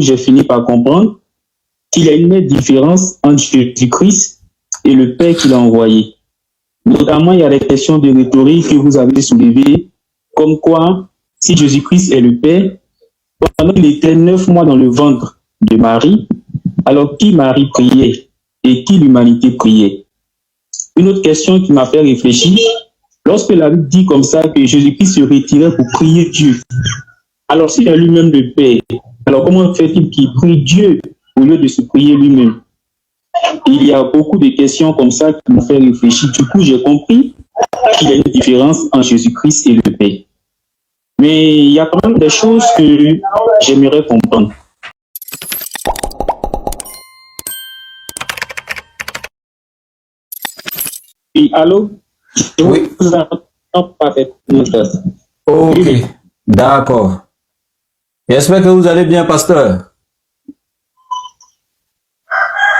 j'ai fini par comprendre qu'il y a une nette différence entre Jésus-Christ et le Père qui l'a envoyé. Notamment, il y a des questions de rhétorique que vous avez soulevées, comme quoi, si Jésus-Christ est le Père, pendant qu'il était 9 mois dans le ventre de Marie, alors qui Marie priait et qui l'humanité priait? Une autre question qui m'a fait réfléchir, lorsque la Bible dit comme ça que Jésus-Christ se retirait pour prier Dieu, alors s'il est lui-même le Père, alors comment fait-il qu'il prie Dieu au lieu de se prier lui-même? Il y a beaucoup de questions comme ça qui m'ont fait réfléchir. Du coup, j'ai compris qu'il y a une différence entre Jésus-Christ et le Père. Mais il y a quand même des choses que j'aimerais comprendre. Et allô? Oui. Ok, d'accord. J'espère que vous allez bien, pasteur.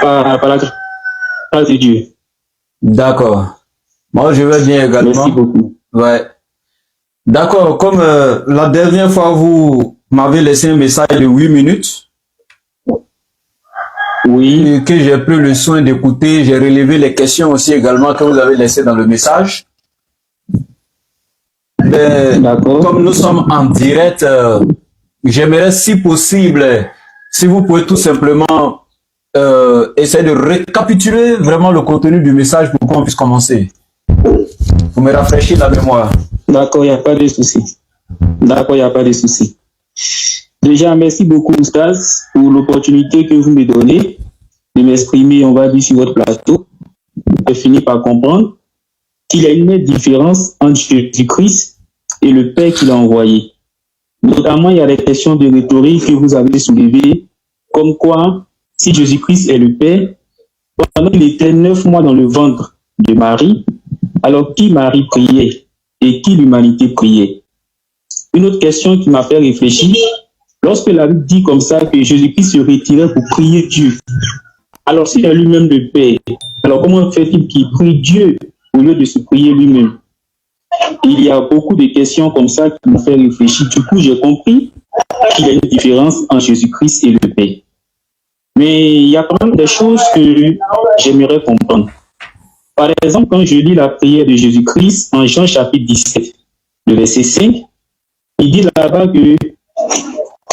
Par la grâce de Dieu. D'accord. Moi, je vais bien également. Merci beaucoup. Ouais. D'accord, comme la dernière fois, vous m'avez laissé un message de 8 minutes. Oui. Et que j'ai pris le soin d'écouter. J'ai relevé les questions aussi également que vous avez laissées dans le message. Comme nous sommes en direct, j'aimerais, si possible, si vous pouvez tout simplement essayer de récapituler vraiment le contenu du message pour qu'on puisse commencer. Pour me rafraîchir la mémoire. D'accord, il n'y a pas de souci. D'accord, il n'y a pas de souci. Déjà, merci beaucoup, Stas, pour l'opportunité que vous me donnez de m'exprimer, on va dire, sur votre plateau. J'ai fini par comprendre qu'il y a une nette différence entre Jésus-Christ et le Père qui l'a envoyé. Notamment, il y a des questions de rhétorique que vous avez soulevées, comme quoi, si Jésus-Christ est le Père, pendant qu'il était 9 mois dans le ventre de Marie, alors qui Marie priait et qui l'humanité priait? Une autre question qui m'a fait réfléchir, lorsque la Bible dit comme ça que Jésus-Christ se retirait pour prier Dieu, alors s'il est lui-même le Père, alors comment fait-il qu'il prie Dieu au lieu de se prier lui-même? Il y a beaucoup de questions comme ça qui m'ont fait réfléchir. Du coup, j'ai compris qu'il y a une différence entre Jésus-Christ et le Père. Mais il y a quand même des choses que j'aimerais comprendre. Par exemple, quand je lis la prière de Jésus-Christ en Jean chapitre 17, le verset 5, il dit là-bas que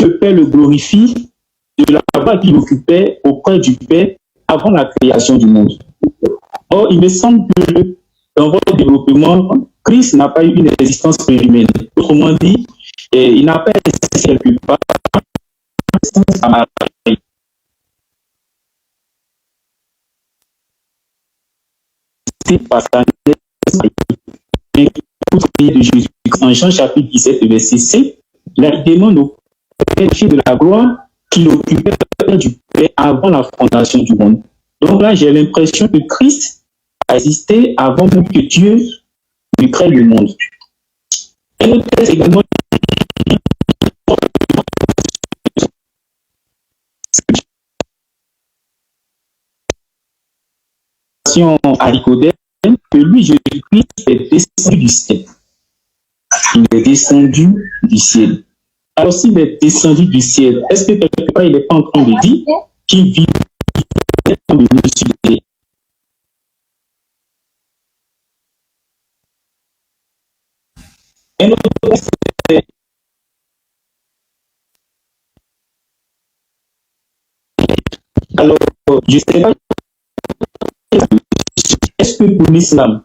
le Père le glorifie de la voix qu'il occupait auprès du Père avant la création du monde. Or, il me semble que dans votre développement, Christ n'a pas eu une existence préhumaine. Autrement dit, il n'a pas existé quelque part à Marie. C'est parce qu'en de Jésus, en Jean chapitre 17, verset 5, il demande au Père de la gloire qu'il occupait du Père avant la fondation du monde. Donc là, j'ai l'impression que Christ a existé avant même que Dieu ne crée le monde. Et le texte également à Nicodème que lui, Jésus-Christ, est descendu du ciel. Il est descendu du ciel. Alors, s'il est descendu du ciel, est-ce que quelque part, il n'est pas en train de dire qu'il vit comme le sur la terre? Un autre texte, alors, je ne sais pas, est-ce que pour l'islam,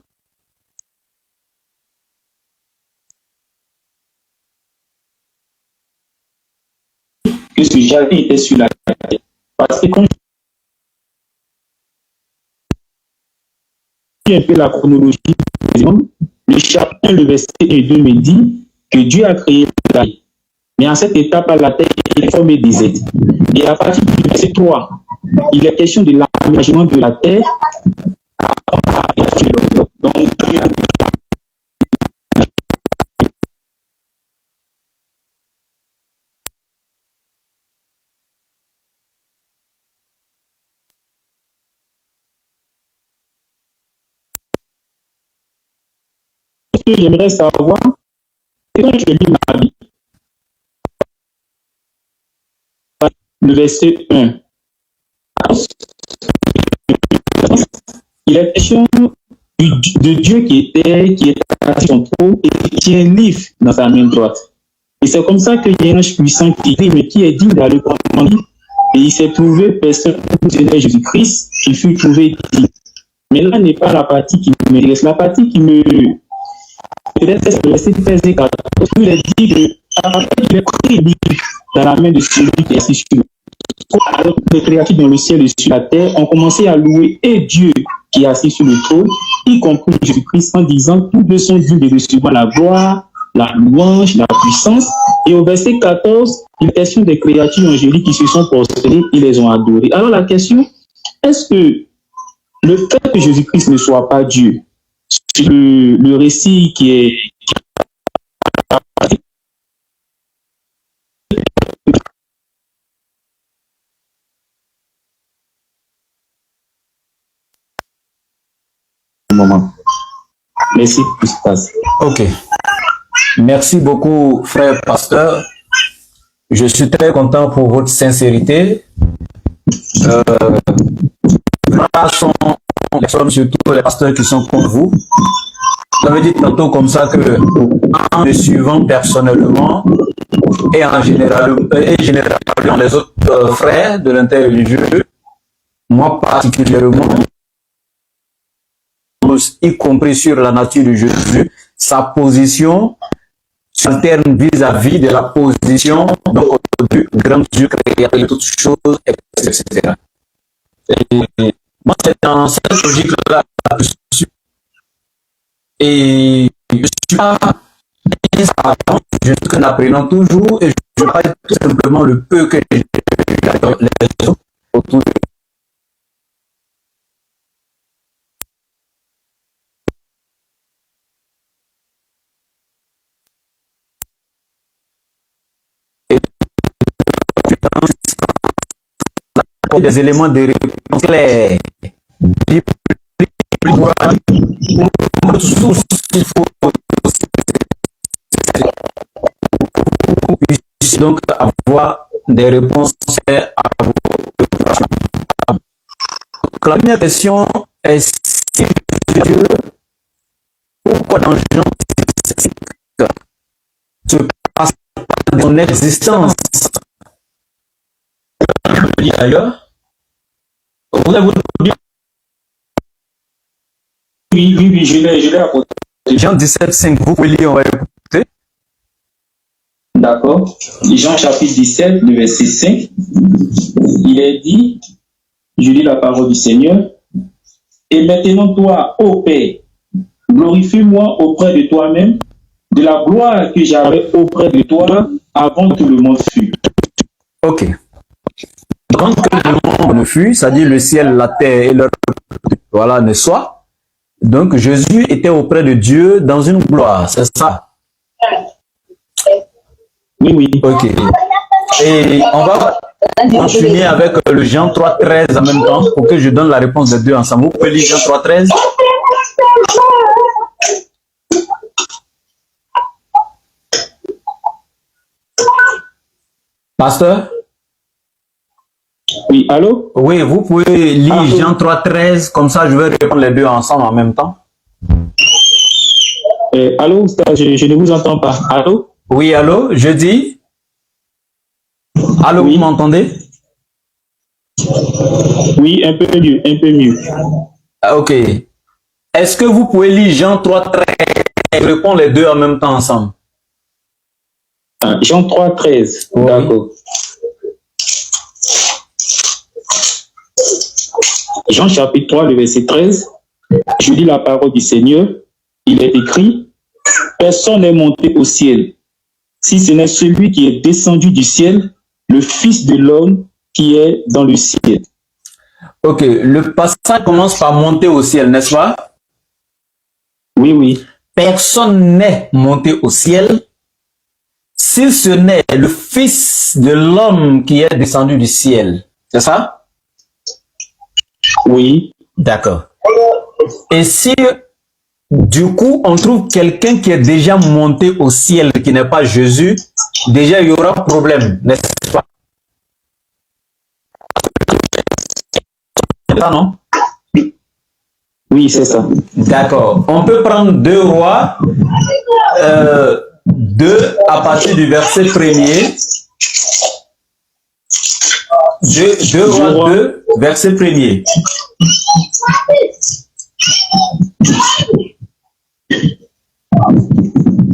que ce jardin était sur la terre? Parce que quand je lis un peu la chronologie, le chapitre 1, le verset 1 et 2 me dit que Dieu a créé la terre. Mais en cette étape, la terre est formée des êtres. Et à partir du verset 3, il est question de l'aménagement de la terre. Donc, ce que j'aimerais savoir, c'est quand je lis ma Bible, le verset 1. Il est question de Dieu qui est assis sur son trône et qui tient un livre dans sa main droite. Et c'est comme ça qu'il y a un ange puissant qui dit, mais qui est digne d'aller commander. Et il s'est trouvé personne pour Seigneur Jésus-Christ, qui fut trouvé digne. Mais là n'est pas la partie qui m'intéresse. La partie qui me... Peut-être c'est le verset 13 et 14, où il est dit qu'il est pris dans la main de celui qui est assis sur le trône. Alors les créatures dans le ciel et sur la terre ont commencé à louer et Dieu qui est assis sur le trône, y compris Jésus-Christ, en disant tous deux sont dignes de recevoir la gloire, la louange, la puissance. Et au verset 14, il est question des créatures angéliques qui se sont prosternées et les ont adorées. Alors la question, est-ce que le fait que Jésus-Christ ne soit pas Dieu, le récit qui est moment. Merci pour ce passe. Ok. Merci beaucoup, frère pasteur. Je suis très content pour votre sincérité. Les sommes surtout les pasteurs qui sont contre vous. Vous avez dit tantôt comme ça que en me suivant personnellement et en général les autres frères de l'interreligieux, moi particulièrement, y compris sur la nature de Jésus, sa position s'alterne vis-à-vis de la position du grand Dieu créateur de toutes choses, etc. Et moi, c'est dans cette logique-là que je suis. Et je ne suis pas je suis qu'un apprenant toujours et je parle tout simplement le peu que j'ai les autres autour de des éléments de réponse clairs. Donc avoir des réponses à vos questions. La première question est si Dieu, pourquoi dans Jean se passe de son existence? D'ailleurs, oui, je l'ai apporté. Jean 17,5, vous pouvez lire, on va écouter. D'accord. Jean chapitre 17, le verset 5, il est dit, je lis la parole du Seigneur, et maintenant toi, ô Père, glorifie-moi auprès de toi-même, de la gloire que j'avais auprès de toi avant que le monde fût. Ok. Quand le monde ne fut, c'est-à-dire le ciel, la terre et leur voilà ne soit. Donc Jésus était auprès de Dieu dans une gloire, c'est ça? Oui. Ok. Et on va continuer avec le Jean 3,13 en même temps pour que je donne la réponse des deux ensemble. Vous pouvez lire Jean 3,13? Pasteur? Oui, allô? Oui, vous pouvez lire Jean 3,13, comme ça je vais répondre les deux ensemble en même temps. Allô, je ne vous entends pas. Allô? Oui, allô, je dis? Allô, oui. Vous m'entendez? Oui, un peu mieux, un peu mieux. Ok. Est-ce que vous pouvez lire Jean 3,13 et répondre les deux en même temps ensemble? Jean 3,13, oui. D'accord. Jean chapitre 3, le verset 13, je lis la parole du Seigneur, il est écrit, personne n'est monté au ciel, si ce n'est celui qui est descendu du ciel, le Fils de l'homme qui est dans le ciel. Ok, le passage commence par monter au ciel, n'est-ce pas? Oui. Personne n'est monté au ciel, si ce n'est le Fils de l'homme qui est descendu du ciel. C'est ça? Oui. D'accord. Et si, du coup, on trouve quelqu'un qui est déjà monté au ciel, qui n'est pas Jésus, déjà il y aura problème, n'est-ce pas? ça, non? Oui, c'est ça. D'accord. On peut prendre 2 rois 2 à partir du verset 1er. 2 rois 2, verset 1er.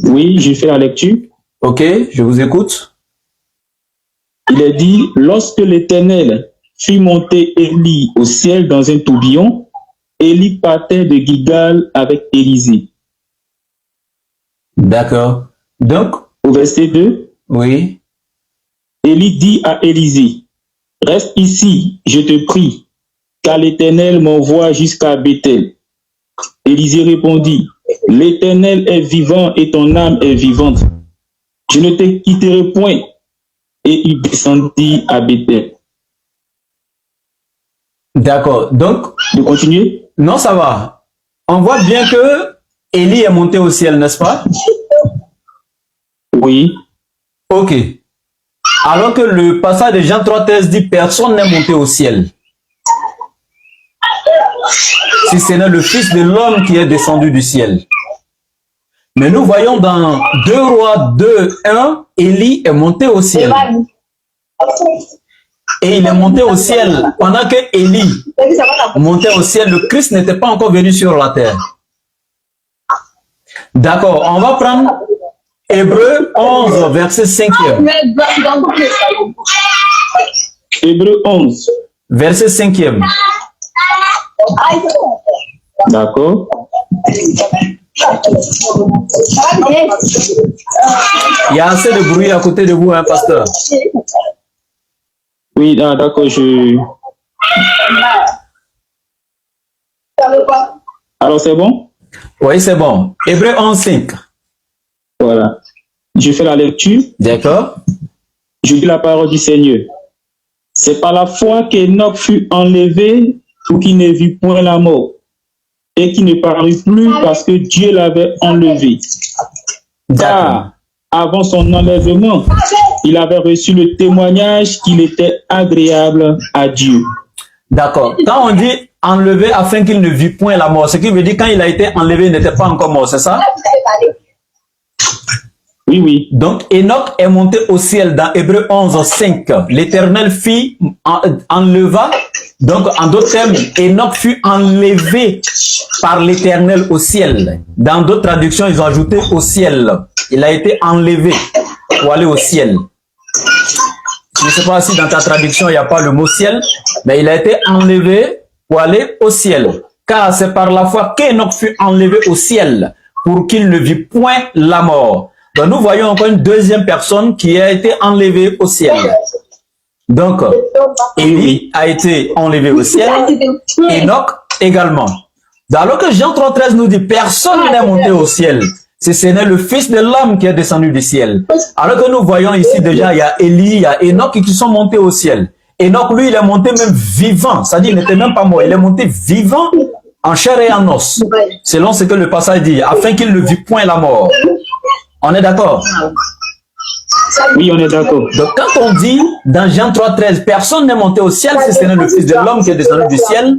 Oui, j'ai fait la lecture. Ok, je vous écoute. Il est dit, lorsque l'Éternel fit monter Élie au ciel dans un tourbillon, Élie partait de Gilgal avec Élisée. D'accord. Donc, au verset 2, oui. Élie dit à Élisée, reste ici, je te prie, car l'Éternel m'envoie jusqu'à Bethel. Élisée répondit, l'Éternel est vivant et ton âme est vivante. Je ne te quitterai point. Et il descendit à Bethel. D'accord. Donc, de continuer? Non, ça va. On voit bien que Élie est monté au ciel, n'est-ce pas? Oui. Ok. Alors que le passage de Jean 3,13 dit personne n'est monté au ciel. Si ce n'est le Fils de l'homme qui est descendu du ciel. Mais nous voyons dans 2 Rois 2:1, Élie est monté au ciel. Et il est monté au ciel. Pendant que Élie montait au ciel, le Christ n'était pas encore venu sur la terre. D'accord, on va prendre Hébreux 11, verset 5e. Hébreux 11. Verset 5e. D'accord. Il y a assez de bruit à côté de vous, hein, pasteur? Oui, d'accord, Alors, c'est bon? Oui, c'est bon. Hébreux 11, 5. Voilà. Je fais la lecture. D'accord. Je lis la parole du Seigneur. C'est par la foi qu'Enoch fut enlevé pour qu'il ne vit point la mort et qu'il ne parut plus parce que Dieu l'avait enlevé. Car avant son enlèvement, il avait reçu le témoignage qu'il était agréable à Dieu. D'accord. Quand on dit enlevé afin qu'il ne vit point la mort, ce qui veut dire quand il a été enlevé, il n'était pas encore mort, c'est ça? Oui, oui. Donc, Enoch est monté au ciel dans Hébreux 11, 5. L'Éternel fit enleva. Donc, en d'autres termes, Enoch fut enlevé par l'Éternel au ciel. Dans d'autres traductions, ils ont ajouté au ciel. Il a été enlevé pour aller au ciel. Je ne sais pas si dans ta traduction, il n'y a pas le mot ciel, mais il a été enlevé pour aller au ciel. Car c'est par la foi qu'Enoch fut enlevé au ciel pour qu'il ne vit point la mort. Donc, nous voyons encore une deuxième personne qui a été enlevée au ciel. Donc, Élie a été enlevé au ciel, Enoch également. Alors que Jean 3,13 nous dit, personne n'est monté au ciel. Ce n'est le Fils de l'homme qui est descendu du ciel. Alors que nous voyons ici déjà, il y a Élie, il y a Enoch qui sont montés au ciel. Enoch, lui, il est monté même vivant. C'est-à-dire, il n'était même pas mort. Il est monté vivant en chair et en os. Selon ce que le passage dit, afin qu'il ne vit point la mort. On est d'accord? Oui, on est d'accord. Donc, quand on dit dans Jean 3,13, personne n'est monté au ciel, si ce n'est le Fils de l'homme qui est descendu du ciel,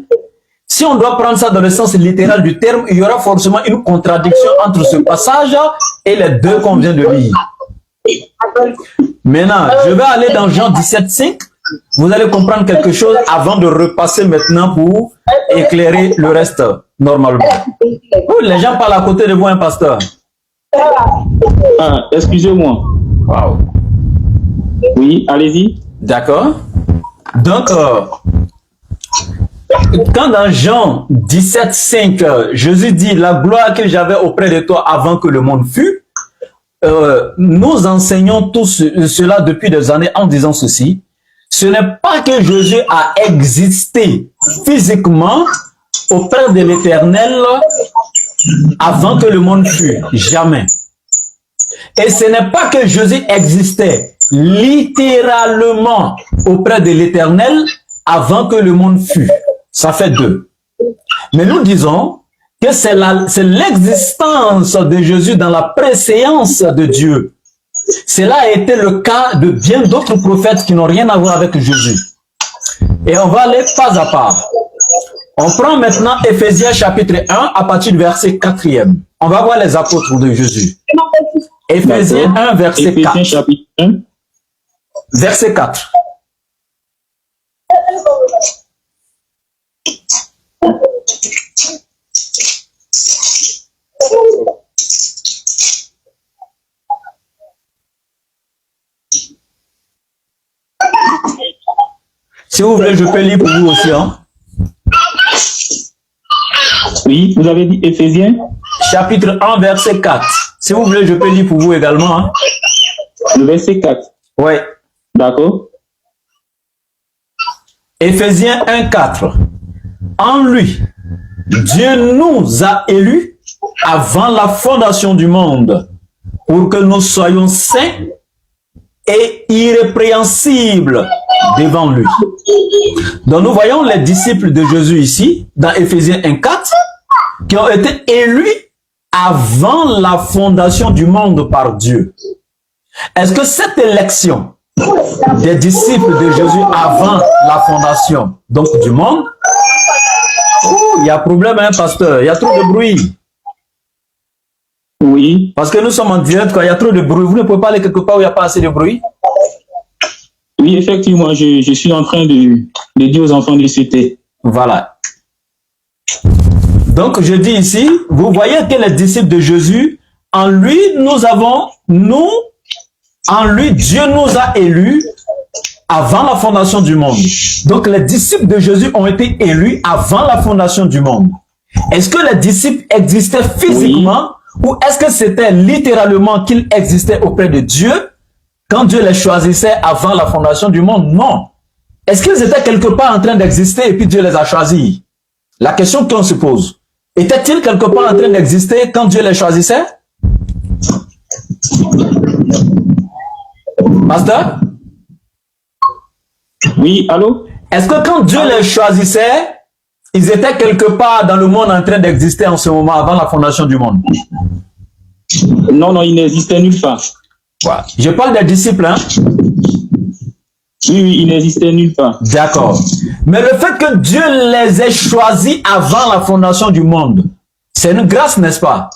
si on doit prendre ça dans le sens littéral du terme, il y aura forcément une contradiction entre ce passage et les deux qu'on vient de lire. Maintenant, je vais aller dans Jean 17,5. Vous allez comprendre quelque chose avant de repasser maintenant pour éclairer le reste normalement. Oh, les gens parlent à côté de vous, un pasteur. Ah, excusez-moi. Wow. Oui, allez-y. D'accord. Donc, quand dans Jean 17,5, Jésus dit, la gloire que j'avais auprès de toi avant que le monde fût, nous enseignons tous cela depuis des années en disant ceci. Ce n'est pas que Jésus a existé physiquement auprès de l'Éternel avant que le monde fût. Jamais. Et ce n'est pas que Jésus existait littéralement auprès de l'Éternel avant que le monde fût. Ça fait 2. Mais nous disons que c'est l'existence de Jésus dans la préséance de Dieu. Cela a été le cas de bien d'autres prophètes qui n'ont rien à voir avec Jésus. Et on va aller pas à pas. On prend maintenant Éphésiens chapitre 1 à partir du verset 4e. On va voir les apôtres de Jésus. Éphésiens 1, verset 4. Éphésiens chapitre 1. Verset 4. Si vous voulez, je peux lire pour vous aussi. Hein? Oui, vous avez dit Éphésiens Chapitre 1, verset 4. Si vous voulez, je peux lire pour vous également. Hein? Le verset 4. Oui. D'accord. Éphésiens 1, 4. En lui, Dieu nous a élus avant la fondation du monde pour que nous soyons saints et irrépréhensibles devant lui. Donc nous voyons les disciples de Jésus ici, dans Éphésiens 1, 4, qui ont été élus avant la fondation du monde par Dieu. Est-ce que cette élection des disciples de Jésus avant la fondation donc du monde, il y a problème, hein, pasteur, il y a trop de bruit. Oui. Parce que nous sommes en direct, quand il y a trop de bruit, vous ne pouvez pas aller quelque part où il n'y a pas assez de bruit? Oui, effectivement, je suis en train de dire aux enfants de citer. Voilà. Donc, je dis ici, vous voyez que les disciples de Jésus, en lui, en lui, Dieu nous a élus avant la fondation du monde. Donc, les disciples de Jésus ont été élus avant la fondation du monde. Est-ce que les disciples existaient physiquement ou est-ce que c'était littéralement qu'ils existaient auprès de Dieu quand Dieu les choisissait avant la fondation du monde? Non. Est-ce qu'ils étaient quelque part en train d'exister et puis Dieu les a choisis? La question qu'on se pose. Étaient-ils quelque part en train d'exister quand Dieu les choisissait? Pasteur? Oui, allô? Est-ce que quand Dieu les choisissait, ils étaient quelque part dans le monde en train d'exister en ce moment avant la fondation du monde? Non, non, ils n'existaient nulle part. Voilà. Je parle des disciples, hein? Oui, oui, ils n'existaient nulle part. D'accord. Mais le fait que Dieu les ait choisis avant la fondation du monde, c'est une grâce, n'est-ce pas?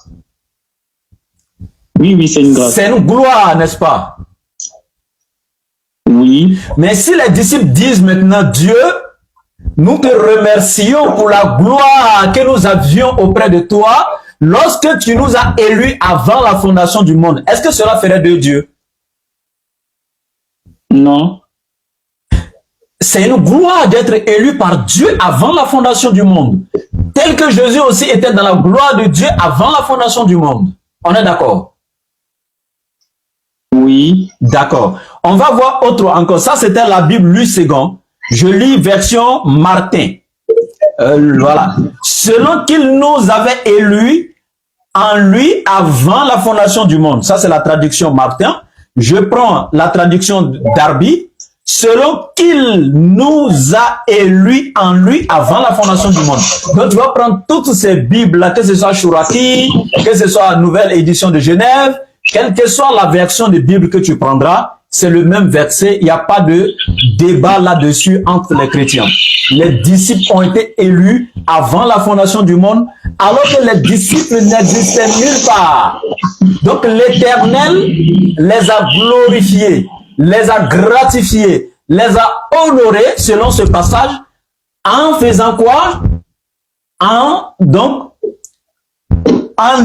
Oui, oui, c'est une grâce. C'est une gloire, n'est-ce pas? Oui. Mais si les disciples disent maintenant, Dieu, nous te remercions pour la gloire que nous avions auprès de toi lorsque tu nous as élus avant la fondation du monde, est-ce que cela ferait de Dieu? Non. C'est une gloire d'être élu par Dieu avant la fondation du monde. Tel que Jésus aussi était dans la gloire de Dieu avant la fondation du monde. On est d'accord? Oui. D'accord. On va voir autre encore. Ça, c'était la Bible Louis II. Je lis version Martin. Voilà. Selon qu'il nous avait élus en lui avant la fondation du monde. Ça, c'est la traduction Martin. Je prends la traduction Darby. Selon qu'il nous a élus en lui avant la fondation du monde. Donc, tu vas prendre toutes ces Bibles-là, que ce soit Chouraki, que ce soit la nouvelle édition de Genève, quelle que soit la version de Bible que tu prendras, c'est le même verset. Il n'y a pas de débat là-dessus entre les chrétiens. Les disciples ont été élus avant la fondation du monde, alors que les disciples n'existaient nulle part. Donc, l'Éternel les a glorifiés, les a gratifiés, les a honorés, selon ce passage, en faisant quoi? En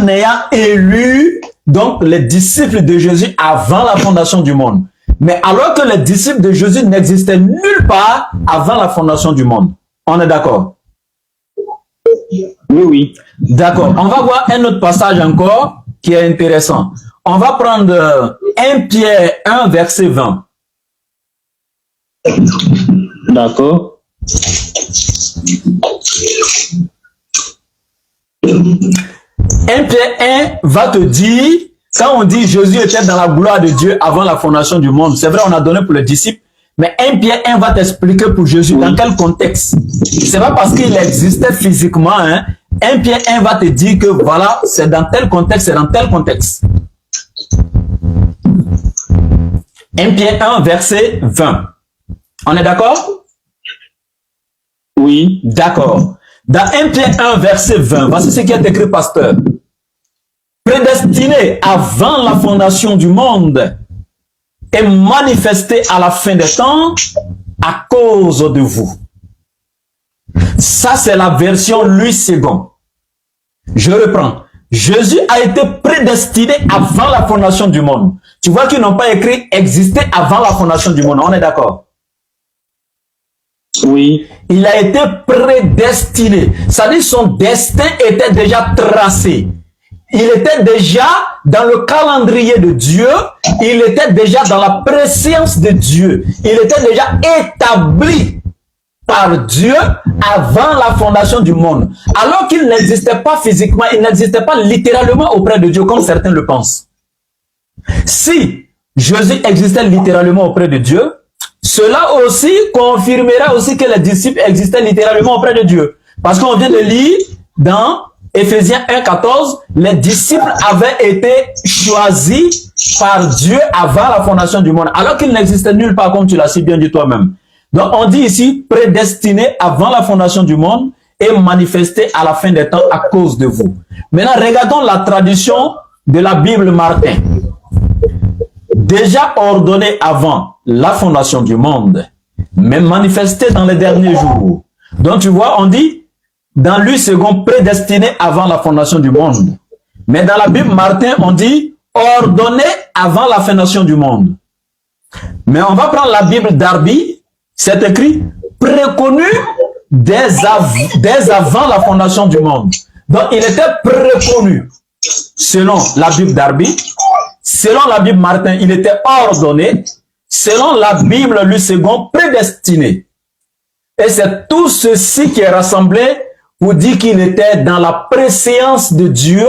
ayant élu donc les disciples de Jésus avant la fondation du monde. Mais alors que les disciples de Jésus n'existaient nulle part avant la fondation du monde. On est d'accord? Oui, oui. D'accord. On va voir un autre passage encore qui est intéressant. On va prendre 1 Pierre 1, verset 20. D'accord. 1 Pierre 1 va te dire, quand on dit Jésus était dans la gloire de Dieu avant la fondation du monde, c'est vrai, on a donné pour les disciples, mais 1 Pierre 1 va t'expliquer pour Jésus dans quel contexte. C'est pas parce qu'il existait physiquement, hein. 1 Pierre 1 va te dire que voilà, c'est dans tel contexte, c'est dans tel contexte. 1 Pierre 1, verset 20. On est d'accord? Oui. D'accord. Dans 1 Pierre 1, verset 20, voici ce qui est écrit, pasteur. Prédestiné avant la fondation du monde et manifesté à la fin des temps à cause de vous. Ça, c'est la version Louis II. Je reprends. Jésus a été prédestiné avant la fondation du monde. Tu vois qu'ils n'ont pas écrit exister avant la fondation du monde. On est d'accord? Oui. Il a été prédestiné. Ça dit son destin était déjà tracé. Il était déjà dans le calendrier de Dieu. Il était déjà dans la préscience de Dieu. Il était déjà établi par Dieu avant la fondation du monde. Alors qu'il n'existait pas physiquement, il n'existait pas littéralement auprès de Dieu comme certains le pensent. Si Jésus existait littéralement auprès de Dieu, cela aussi confirmera aussi que les disciples existaient littéralement auprès de Dieu. Parce qu'on vient de lire dans Éphésiens 1,14, les disciples avaient été choisis par Dieu avant la fondation du monde, alors qu'ils n'existaient nulle part, comme tu l'as si bien dit toi-même. Donc on dit ici prédestiné avant la fondation du monde et manifesté à la fin des temps à cause de vous. Maintenant, regardons la tradition de la Bible Martin. Déjà ordonné avant la fondation du monde, mais manifesté dans les derniers jours. Donc tu vois, on dit dans Louis II, prédestiné avant la fondation du monde. Mais dans la Bible Martin, on dit ordonné avant la fondation du monde. Mais on va prendre la Bible Darby, c'est écrit préconnu dès avant la fondation du monde. Donc il était préconnu selon la Bible Darby. Selon la Bible Martin, il était ordonné. Selon la Bible Louis II, prédestiné. Et c'est tout ceci qui est rassemblé pour dire qu'il était dans la préscience de Dieu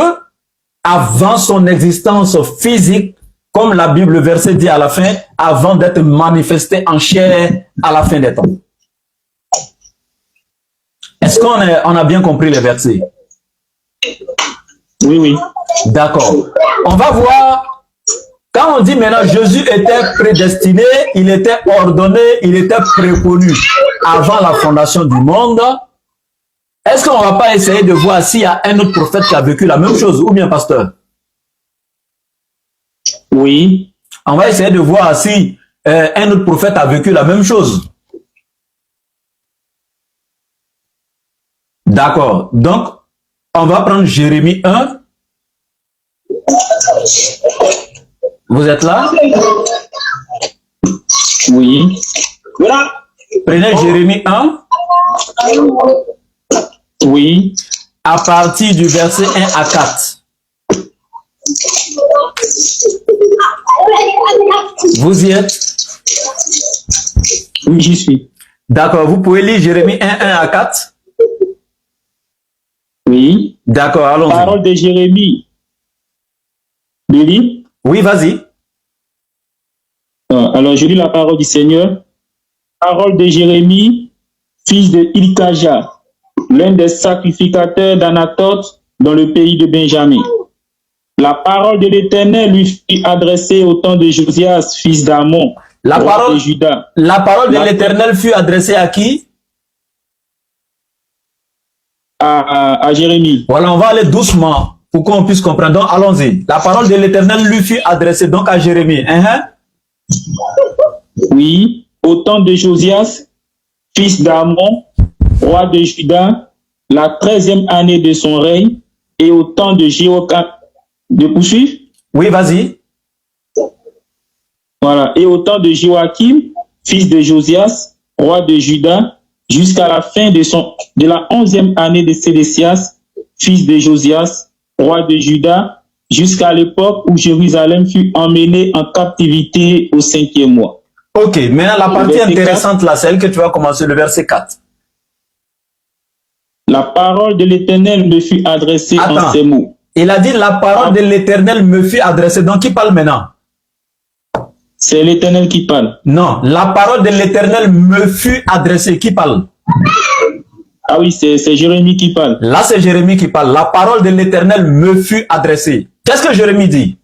avant son existence physique, comme la Bible verset dit à la fin, avant d'être manifesté en chair à la fin des temps. Est-ce qu'on a bien compris les versets? Oui, oui. D'accord. On va voir. Quand on dit maintenant Jésus était prédestiné, il était ordonné, il était préconnu avant la fondation du monde, est-ce qu'on ne va pas essayer de voir s'il y a un autre prophète qui a vécu la même chose, ou bien pasteur? Oui. On va essayer de voir si un autre prophète a vécu la même chose. D'accord. Donc, on va prendre Jérémie 1. Vous êtes là? Oui. Prenez Jérémie 1. Oui. À partir du verset 1 à 4. Vous y êtes? Oui, j'y suis. D'accord. Vous pouvez lire Jérémie 1, 1 à 4? Oui. D'accord, allons-y. Parole de Jérémie. De lire? Oui, vas-y. Alors, je lis la parole du Seigneur. Parole de Jérémie, fils de Hilkaja, l'un des sacrificateurs d'Anatote dans le pays de Benjamin. La parole de l'Éternel lui fut adressée au temps de Josias, fils d'Amon, roi de Juda. La parole de l'Éternel fut adressée à qui? À Jérémie. Voilà, on va aller doucement pour qu'on puisse comprendre. Donc, allons-y. La parole de l'Éternel lui fut adressée donc à Jérémie. Oui, au temps de Josias, fils d'Amon, roi de Juda, la 13e année de son règne, et au temps de Jéhoiakim. De poursuivre? Oui, vas-y. Voilà, et au temps de Joachim, fils de Josias, roi de Juda, jusqu'à la fin de la 11e année de Sédécias, fils de Josias, roi de Juda, jusqu'à l'époque où Jérusalem fut emmenée en captivité au 5e mois. Ok, maintenant la partie intéressante là, celle que tu vas commencer, le verset 4. La parole de l'Éternel me fut adressée en ces mots. Il a dit la parole de l'Éternel me fut adressée. Donc qui parle maintenant? C'est l'Éternel qui parle. Non, la parole de l'Éternel me fut adressée. Qui parle? Ah oui, c'est Jérémie qui parle. Là, c'est Jérémie qui parle. La parole de l'Éternel me fut adressée. Qu'est-ce que Jérémie dit?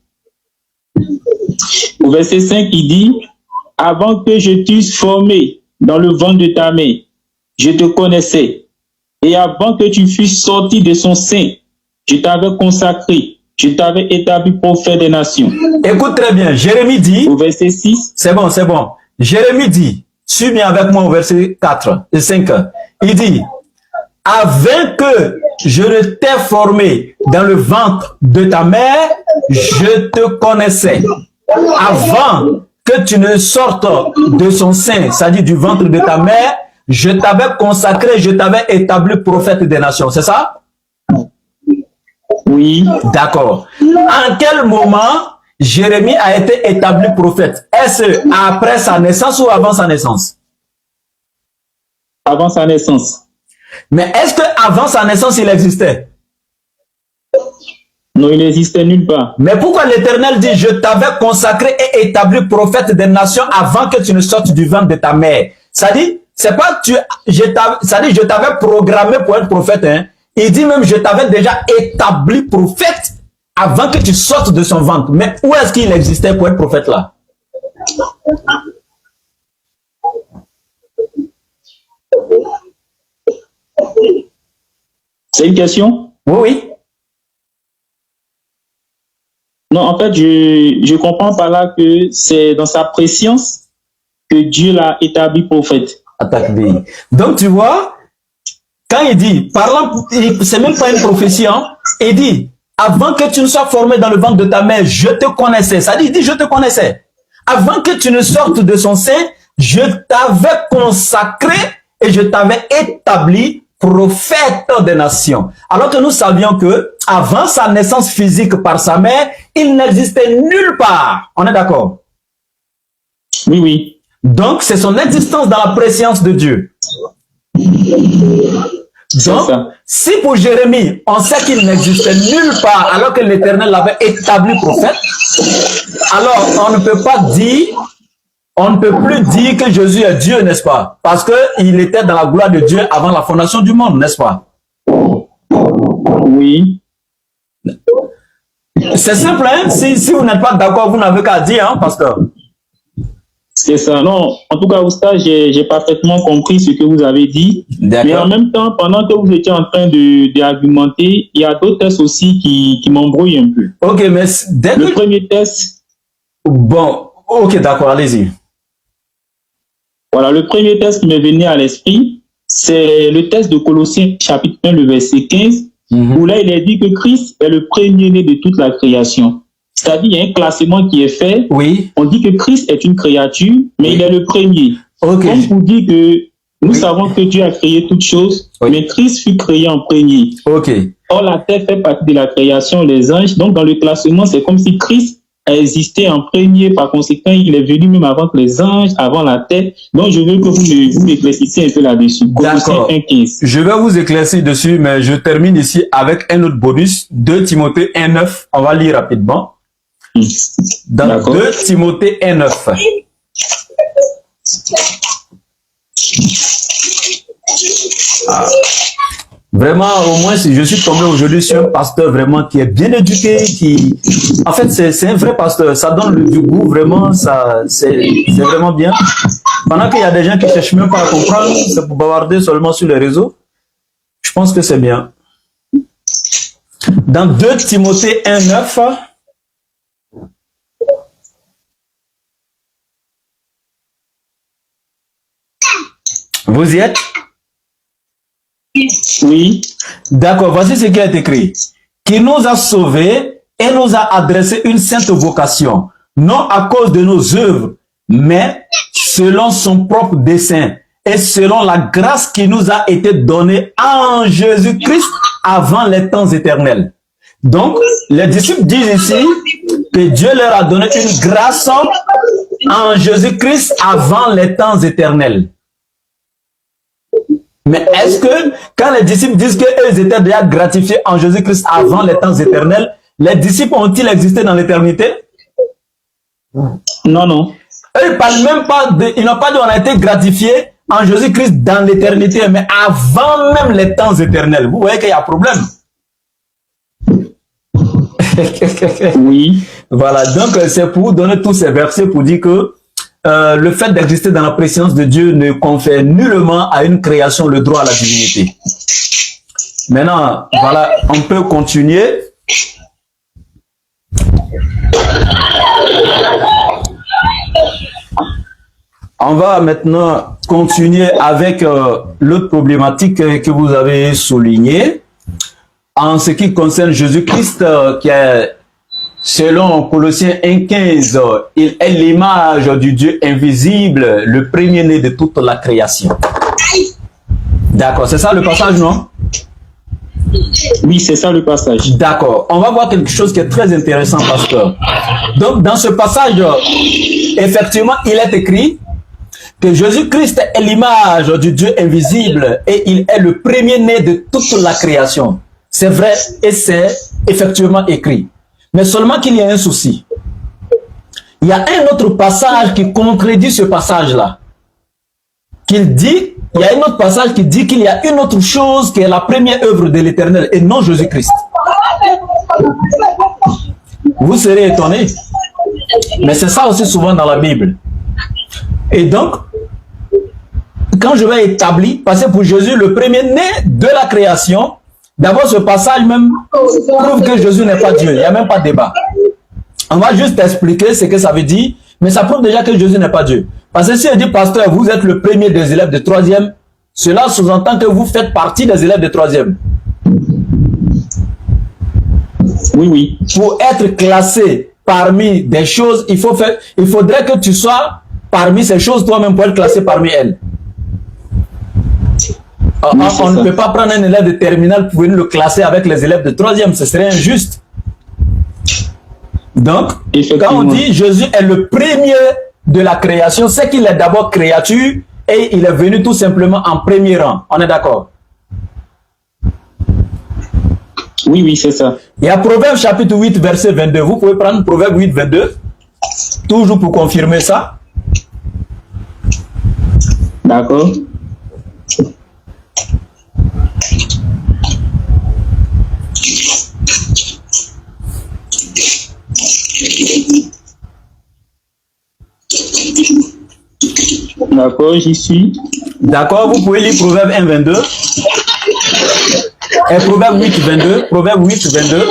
Au verset 5, il dit: avant que je t'eusse formé dans le ventre de ta mère, je te connaissais. Et avant que tu fusses sorti de son sein, je t'avais consacré, je t'avais établi prophète des nations. Écoute très bien, Jérémie dit, au verset 6, c'est bon, c'est bon. Jérémie dit, suis bien avec moi au verset 4 et 5. Il dit, avant que je ne t'ai formé dans le ventre de ta mère, je te connaissais. Avant que tu ne sortes de son sein, c'est-à-dire du ventre de ta mère, je t'avais consacré, je t'avais établi prophète des nations. C'est ça? Oui. D'accord. En quel moment Jérémie a été établi prophète? Est-ce après sa naissance ou avant sa naissance? Avant sa naissance. Mais est-ce qu'avant sa naissance, il existait? Non, il n'existait nulle part. Mais pourquoi l'Éternel dit, je t'avais consacré et établi prophète des nations avant que tu ne sortes du ventre de ta mère? Ça dit, c'est pas je t'avais programmé pour être prophète, hein. Il dit même, je t'avais déjà établi prophète avant que tu sortes de son ventre. Mais où est-ce qu'il existait pour être prophète là? C'est une question? Oui, oui. Non, en fait, je comprends par là que c'est dans sa préscience que Dieu l'a établi prophète. Donc, tu vois, quand il dit, parlant, c'est même pas une prophétie, hein, il dit, avant que tu ne sois formé dans le ventre de ta mère, je te connaissais. Ça dit, il dit, je te connaissais. Avant que tu ne sortes de son sein, je t'avais consacré et je t'avais établi prophète des nations. Alors que nous savions que, avant sa naissance physique par sa mère, il n'existait nulle part. On est d'accord? Oui, oui. Donc, c'est son existence dans la préscience de Dieu. Donc, si pour Jérémie, on sait qu'il n'existait nulle part alors que l'Éternel l'avait établi prophète, alors on ne peut pas dire, on ne peut plus dire que Jésus est Dieu, n'est-ce pas? Parce qu'il était dans la gloire de Dieu avant la fondation du monde, n'est-ce pas? Oui. C'est simple, hein? Si vous n'êtes pas d'accord, vous n'avez qu'à dire, hein, pasteur. C'est ça. Non, en tout cas, Oustaz, j'ai parfaitement compris ce que vous avez dit. Mais en même temps, pendant que vous étiez en train d'argumenter, il y a d'autres tests aussi qui m'embrouillent un peu. Ok, mais dès le premier test... Bon, ok, d'accord, allez-y. Voilà, le premier test qui m'est venu à l'esprit, c'est le test de Colossiens chapitre 1, le verset 15, où là, il est dit que Christ est le premier-né de toute la création. C'est-à-dire, il y a un classement qui est fait. Oui. On dit que Christ est une créature, mais il est le premier. Okay. Comme pour dire que nous savons que Dieu a créé toutes choses, mais Christ fut créé en premier. Okay. Or, la terre fait partie de la création, les anges. Donc, dans le classement, c'est comme si Christ a existé en premier. Par conséquent, il est venu même avant que les anges, avant la terre. Donc, je veux que vous m'éclaircissiez un peu là-dessus. D'accord. Je vais vous éclaircir dessus, mais je termine ici avec un autre bonus. 2 Timothée 1,9. On va lire rapidement. Dans 2 Timothée 1,9. Ah. Vraiment, au moins, je suis tombé aujourd'hui sur un pasteur vraiment qui est bien éduqué, qui, en fait, c'est un vrai pasteur. Ça donne du goût, vraiment, c'est vraiment bien. Pendant qu'il y a des gens qui cherchent même pas à comprendre, c'est pour bavarder seulement sur les réseaux. Je pense que c'est bien. Dans 2 Timothée 1,9. Vous y êtes? Oui. D'accord, voici ce qui est écrit. Qui nous a sauvés et nous a adressé une sainte vocation, non à cause de nos œuvres, mais selon son propre dessein et selon la grâce qui nous a été donnée en Jésus-Christ avant les temps éternels. Donc, les disciples disent ici que Dieu leur a donné une grâce en Jésus-Christ avant les temps éternels. Mais est-ce que, quand les disciples disent qu'ils étaient déjà gratifiés en Jésus-Christ avant les temps éternels, les disciples ont-ils existé dans l'éternité? Non, non. Eux, ils parlent même pas ils n'ont pas dit on a été gratifiés en Jésus-Christ dans l'éternité, mais avant même les temps éternels. Vous voyez qu'il y a un problème. Oui. Voilà, donc c'est pour vous donner tous ces versets pour dire que le fait d'exister dans la présence de Dieu ne confère nullement à une création le droit à la divinité. Maintenant, voilà, on peut continuer. On va maintenant continuer avec l'autre problématique que vous avez soulignée en ce qui concerne Jésus-Christ qui est, selon Colossiens 1,15, il est l'image du Dieu invisible, le premier-né de toute la création. D'accord, c'est ça le passage, non? Oui, c'est ça le passage. D'accord, on va voir quelque chose qui est très intéressant, pasteur. Donc, dans ce passage, effectivement, il est écrit que Jésus-Christ est l'image du Dieu invisible et il est le premier-né de toute la création. C'est vrai et c'est effectivement écrit. Mais seulement qu'il y a un souci. Il y a un autre passage qui contredit ce passage-là. Il y a un autre passage qui dit qu'il y a une autre chose qui est la première œuvre de l'Éternel et non Jésus-Christ. Vous serez étonnés. Mais c'est ça aussi souvent dans la Bible. Et donc, quand je vais établir, passer pour Jésus le premier-né de la création, d'abord ce passage même prouve que Jésus n'est pas Dieu. Il n'y a même pas de débat. On va juste expliquer ce que ça veut dire, mais ça prouve déjà que Jésus n'est pas Dieu. Parce que si on dit, pasteur, vous êtes le premier des élèves de troisième, cela sous-entend que vous faites partie des élèves de troisième. Oui, oui. Pour être classé parmi des choses, il faudrait que tu sois parmi ces choses toi-même pour être classé parmi elles. Oui, on ne peut pas prendre un élève de terminale pour venir le classer avec les élèves de troisième, ce serait injuste. Donc, quand on dit Jésus est le premier de la création, c'est qu'il est d'abord créature et il est venu tout simplement en premier rang. On est d'accord? Oui, oui, c'est ça. Il y a Proverbe chapitre 8, verset 22. Vous pouvez prendre Proverbe 8, 22. Toujours pour confirmer ça. D'accord. D'accord, j'y suis. D'accord, vous pouvez lire Proverbe 1, 22. Et Proverbe 8, 22. Proverbe 8, 22.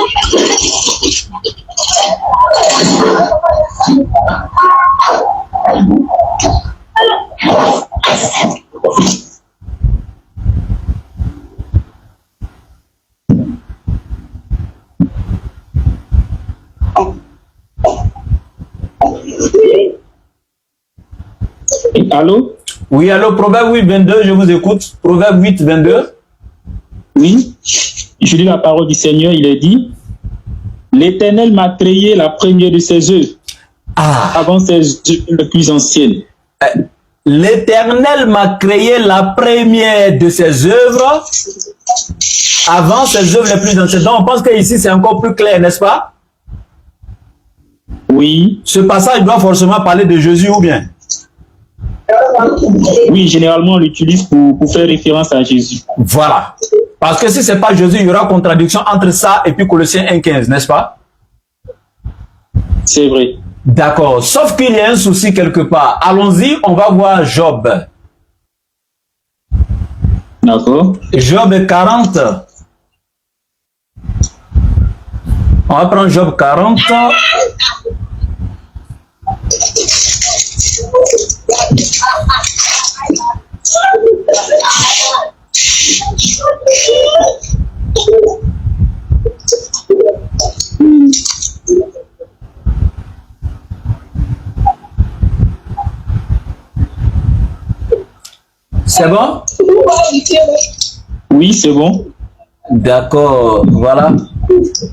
Allô? Oui, allô, Proverbe 8, 22, je vous écoute. Proverbe 8, 22. Oui, je lis la parole du Seigneur, il est dit, l'Éternel m'a créé la première de ses œuvres, avant ses œuvres les plus anciennes. L'Éternel m'a créé la première de ses œuvres, avant ses œuvres les plus anciennes. Donc on pense que ici c'est encore plus clair, n'est-ce pas? Oui. Ce passage doit forcément parler de Jésus ou bien? Oui, généralement on l'utilise pour faire référence à Jésus. Voilà. Parce que si ce n'est pas Jésus, il y aura contradiction entre ça et puis Colossiens 1,15, n'est-ce pas? C'est vrai. D'accord. Sauf qu'il y a un souci quelque part. Allons-y, on va voir Job. D'accord. Job 40. On va prendre Job 40. C'est bon? Oui, c'est bon. D'accord, voilà.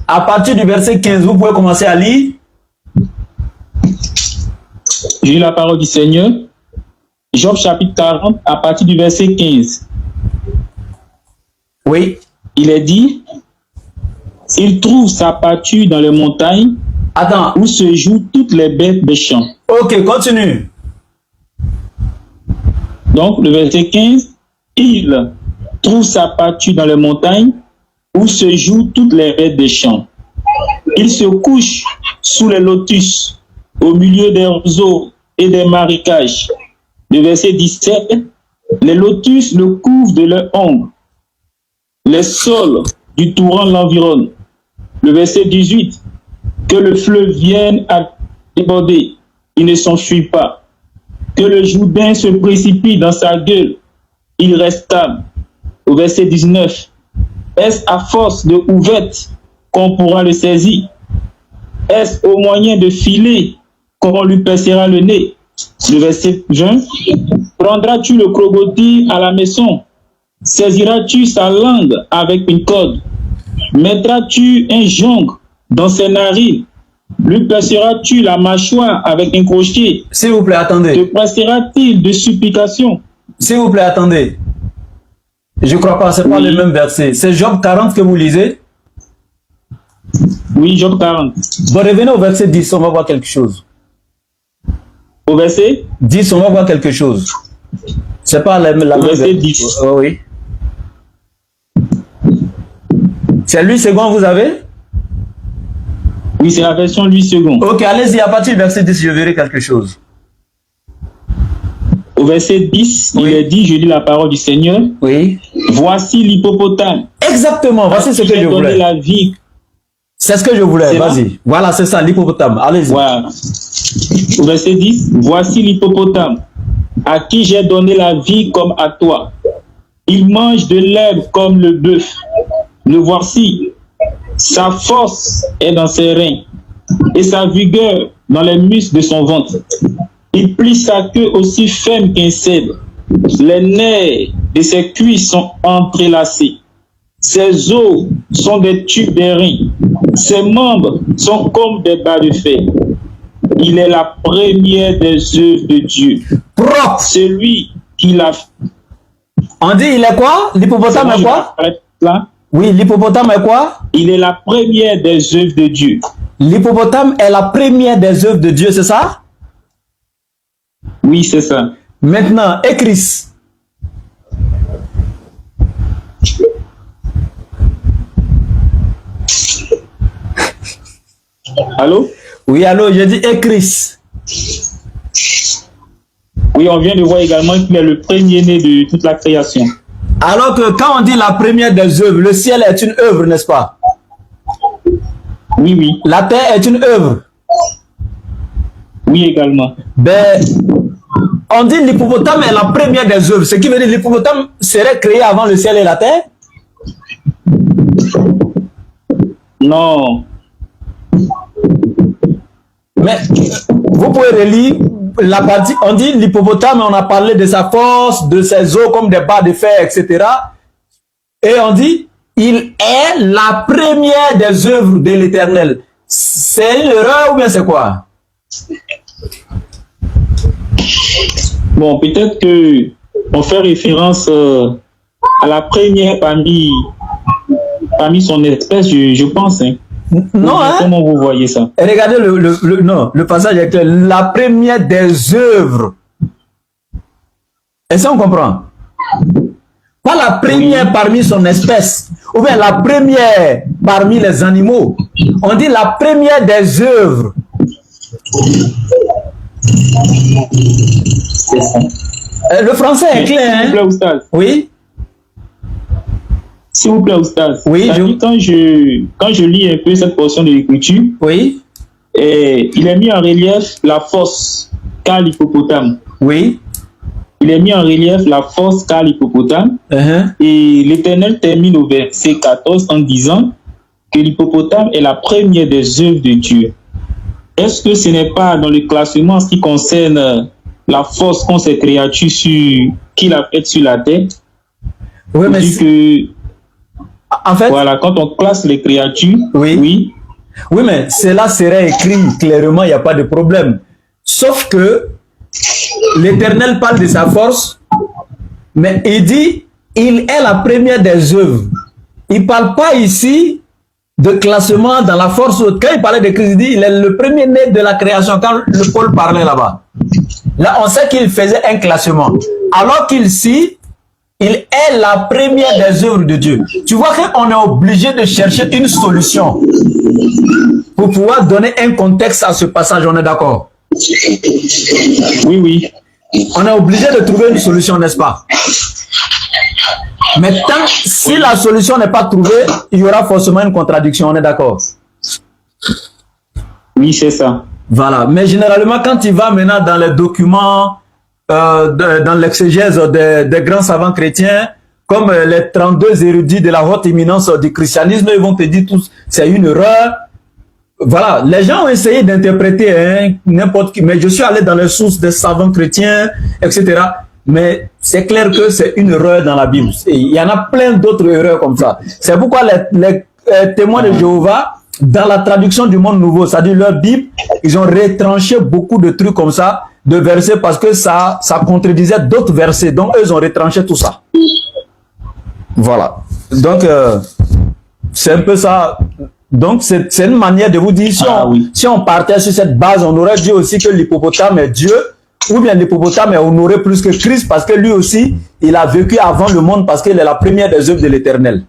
À partir du verset 15, vous pouvez commencer à lire. Je lis la parole du Seigneur. Job chapitre 40, à partir du verset 15. Oui. Il est dit, il trouve sa pâture dans les montagnes. Attends. Où se jouent toutes les bêtes des champs. Ok, continue. Donc, le verset 15, il trouve sa pâture dans les montagnes où se jouent toutes les bêtes des champs. Il se couche sous les lotus, au milieu des roseaux et des marécages. Le verset 17, les lotus le couvrent de leur ombre. Les sols du torrent l'environnent. Le verset 18, que le fleuve vienne à déborder, il ne s'enfuit pas. Que le Jourdain se précipite dans sa gueule, il reste calme. Au verset 19, est-ce à force de houvette qu'on pourra le saisir? Est-ce au moyen de filet qu'on lui percera le nez? Le verset 20, prendras-tu le crocodile à la maison? Saisiras-tu sa langue avec une corde? Mettras-tu un jonc dans ses narines? Lui perceras-tu la mâchoire avec un crochet? S'il vous plaît, attendez. Te pressera-t-il de supplications? S'il vous plaît, attendez. Je ne crois pas, ce n'est pas le même verset. C'est Job 40 que vous lisez? Oui, Job 40. Bon, revenez au verset 10, on va voir quelque chose. Au verset 10, on va voir quelque chose. C'est pas la même verset 10. Oh, oui. C'est lui second, vous avez? Oui, c'est la version lui second. Ok, allez-y, à partir du verset 10, je verrai quelque chose. Au verset 10, oui. Il est dit, je lis la parole du Seigneur. Oui. Voici l'hippopotame. Exactement, voici ce que je voulais. La vie. C'est ce que je voulais, vas-y. Voilà, c'est ça, l'hippopotame. Allez-y. Voilà. Au verset 10, voici l'hippopotame, à qui j'ai donné la vie comme à toi. Il mange de l'herbe comme le bœuf. Le voici. Sa force est dans ses reins et sa vigueur dans les muscles de son ventre. Il plie sa queue aussi ferme qu'un cèdre. Les nerfs de ses cuisses sont entrelacés. Ses os sont des tubes d'airain. Ses membres sont comme des bas de fer. Il est la première des œuvres de Dieu. Propre. Celui qui l'a fait. On dit, il est quoi? L'hippopotame est quoi? Là. Oui, l'hippopotame est quoi? Il est la première des œuvres de Dieu. L'hippopotame est la première des œuvres de Dieu, c'est ça? Oui, c'est ça. Maintenant, écris. Allô? Oui, allô, je dis écris. Oui, on vient de voir également qu'il est le premier-né de toute la création. Alors que quand on dit la première des œuvres, le ciel est une œuvre, n'est-ce pas? Oui, oui. La terre est une œuvre. Oui, également. Ben, on dit l'hippopotame est la première des œuvres. Ce qui veut dire l'hippopotame serait créé avant le ciel et la terre? Non. Mais vous pouvez relire la partie, on dit l'hippopotame, on a parlé de sa force, de ses os comme des barres de fer, etc. Et on dit, il est la première des œuvres de l'Éternel. C'est une erreur ou bien c'est quoi? Bon, peut-être que on fait référence à la première parmi son espèce, je pense. Hein. Non, hein? Comment vous voyez ça? Regardez le passage est clair. La première des œuvres. Est-ce qu'on comprend? Pas la première oui. Parmi son espèce, ou bien la première parmi les animaux. On dit la première des œuvres. Le français est clair, hein? S'il vous plaît, Oustaz. Oui. S'il vous plaît, Oustaz. Oui. Quand je lis un peu cette portion de l'écriture, oui. Il est mis en relief la force qu'a l'hippopotame. Oui. Il est mis en relief la force qu'a l'hippopotame. Et l'Éternel termine au verset 14 en disant que l'hippopotame est la première des œuvres de Dieu. Est-ce que ce n'est pas dans le classement en ce qui concerne la force qu'ont ces créatures qu'il a faite sur la terre? Oui, mais que, en fait, voilà, quand on classe les créatures, oui, mais cela serait écrit clairement, il n'y a pas de problème. Sauf que l'Éternel parle de sa force, mais il dit, il est la première des œuvres. Il ne parle pas ici de classement dans la force. Quand il parlait de Christ, il dit, il est le premier né de la création. Quand le Paul parlait là-bas, là, on sait qu'il faisait un classement. Alors qu'ici, il est la première des œuvres de Dieu. Tu vois qu'on est obligé de chercher une solution pour pouvoir donner un contexte à ce passage. On est d'accord? Oui, oui. On est obligé de trouver une solution, n'est-ce pas? Maintenant, si la solution n'est pas trouvée, il y aura forcément une contradiction, on est d'accord? Oui, c'est ça. Voilà. Mais généralement, quand tu vas maintenant dans les documents, dans l'exégèse des grands savants chrétiens, comme les 32 érudits de la haute éminence du christianisme, ils vont te dire tous, c'est une erreur. Voilà, les gens ont essayé d'interpréter hein, n'importe qui, mais je suis allé dans les sources des savants chrétiens, etc. Mais c'est clair que c'est une erreur dans la Bible. Et il y en a plein d'autres erreurs comme ça. C'est pourquoi les témoins de Jéhovah, dans la traduction du Monde Nouveau, c'est-à-dire leur Bible, ils ont retranché beaucoup de trucs comme ça, de versets, parce que ça contredisait d'autres versets. Donc, eux, ils ont retranché tout ça. Voilà. Donc, c'est un peu ça. Donc, c'est une manière de vous dire, si on partait sur cette base, on aurait dit aussi que l'hippopotame est Dieu, ou bien l'hippopotame est honoré plus que Christ, parce que lui aussi, il a vécu avant le monde, parce qu'il est la première des œuvres de l'Éternel.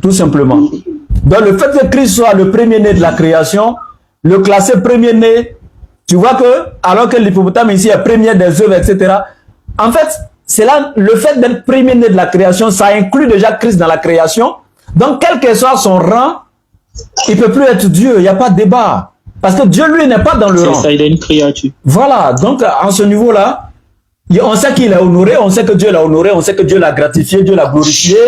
Tout simplement. Donc, le fait que Christ soit le premier-né de la création, le classer premier-né, tu vois que, alors que l'hippopotame ici est premier des œuvres, etc. En fait, c'est là, le fait d'être premier-né de la création, ça inclut déjà Christ dans la création. Donc, quel que soit son rang, il ne peut plus être Dieu, il n'y a pas de débat. Parce que Dieu, lui, n'est pas dans le rang. C'est ça, il est une créature. Voilà, donc en ce niveau-là, on sait qu'il est honoré, on sait que Dieu l'a honoré, on sait que Dieu l'a gratifié, Dieu l'a glorifié.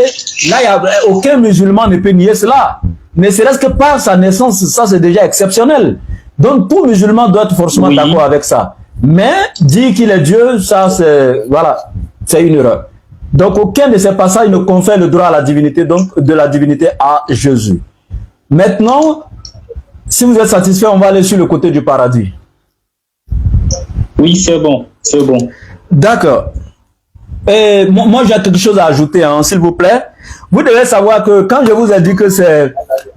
Là, aucun musulman ne peut nier cela. Ne serait-ce que par sa naissance, ça c'est déjà exceptionnel. Donc tout musulman doit être forcément d'accord avec ça. Mais dire qu'il est Dieu, ça c'est voilà, c'est une erreur. Donc aucun de ces passages ne confère le droit à la divinité, donc de la divinité à Jésus. Maintenant, si vous êtes satisfait, on va aller sur le côté du paradis. Oui, c'est bon, c'est bon. D'accord. Et moi, j'ai quelque chose à ajouter, hein, s'il vous plaît. Vous devez savoir que quand je vous ai dit que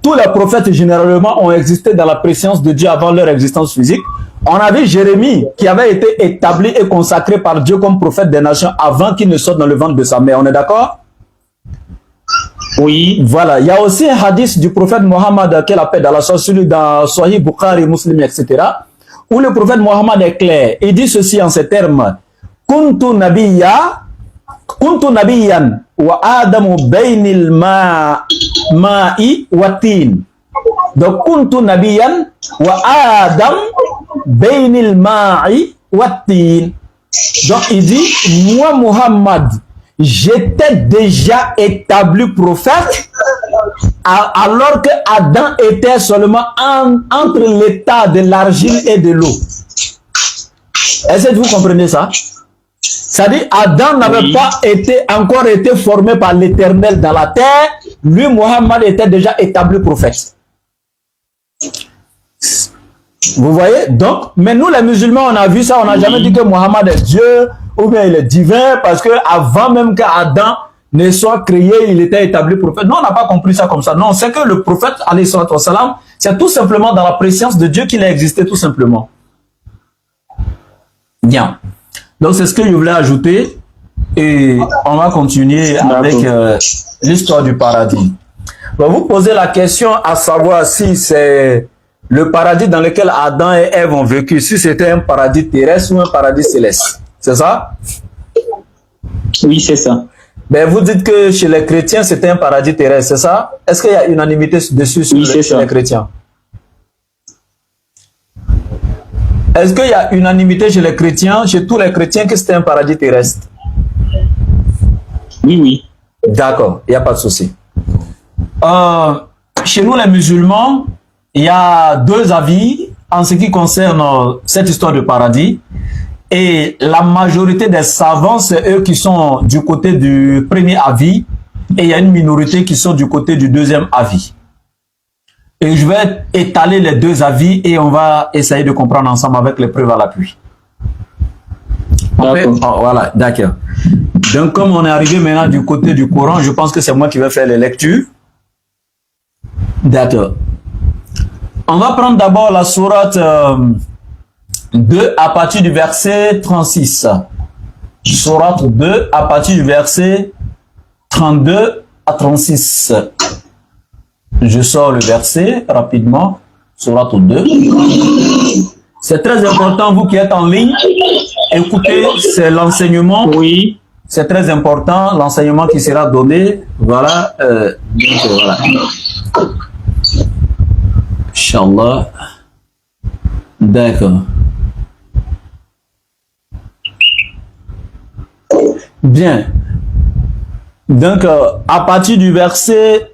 tous les prophètes généralement ont existé dans la préscience de Dieu avant leur existence physique, on a vu Jérémie qui avait été établi et consacré par Dieu comme prophète des nations avant qu'il ne sorte dans le ventre de sa mère. On est d'accord? Oui. Voilà. Il y a aussi un hadith du prophète Mohammed qu'elle appelle dans la sorcellerie dans Sahih Bukhari, Muslim, etc. où le prophète Mohammed est clair. Il dit ceci en ces termes. Kuntu nabiyan wa adamu baynil ma'i wa tin. Donc kuntu nabiyan wa adam baynil ma'i wa tin. Donc il dit, moi Mohammed, j'étais déjà établi prophète alors que Adam était seulement entre l'état de l'argile et de l'eau. Est-ce que vous comprenez ça? C'est-à-dire Adam n'avait pas encore été formé par l'Éternel dans la terre. Lui, Mohammed, était déjà établi prophète. Vous voyez? Donc, mais nous les musulmans, on a vu ça, on n'a jamais dit que Mohammed est Dieu ou bien il est divin, parce que avant même qu'Adam ne soit créé, il était établi prophète. Non, on n'a pas compris ça comme ça. Non, c'est que le prophète, alayhi salatu wassalam, c'est tout simplement dans la préscience de Dieu qu'il a existé, tout simplement. Bien. Donc, c'est ce que je voulais ajouter. Et on va continuer avec l'histoire du paradis. Donc, vous posez la question à savoir si c'est le paradis dans lequel Adam et Ève ont vécu, si c'était un paradis terrestre ou un paradis céleste. C'est ça? Oui, c'est ça. Ben, vous dites que chez les chrétiens, c'était un paradis terrestre, c'est ça? Est-ce qu'il y a unanimité dessus chez les chrétiens? Est-ce qu'il y a unanimité chez les chrétiens, chez tous les chrétiens, que c'était un paradis terrestre? Oui, oui. D'accord, il n'y a pas de souci. Chez nous, les musulmans, il y a deux avis en ce qui concerne cette histoire de paradis. Et la majorité des savants, c'est eux qui sont du côté du premier avis. Et il y a une minorité qui sont du côté du deuxième avis. Et je vais étaler les deux avis et on va essayer de comprendre ensemble avec les preuves à l'appui. Voilà, d'accord. Donc, comme on est arrivé maintenant du côté du Coran, je pense que c'est moi qui vais faire les lectures. D'accord. On va prendre d'abord la sourate 2 à partir du verset 36. Sourate 2 à partir du verset 32 à 36. Je sors le verset rapidement. Sourate 2. C'est très important, vous qui êtes en ligne, écoutez, c'est l'enseignement. Oui. C'est très important, l'enseignement qui sera donné. Voilà. Donc, voilà. Inch'Allah. D'accord. Bien. Donc, à partir du verset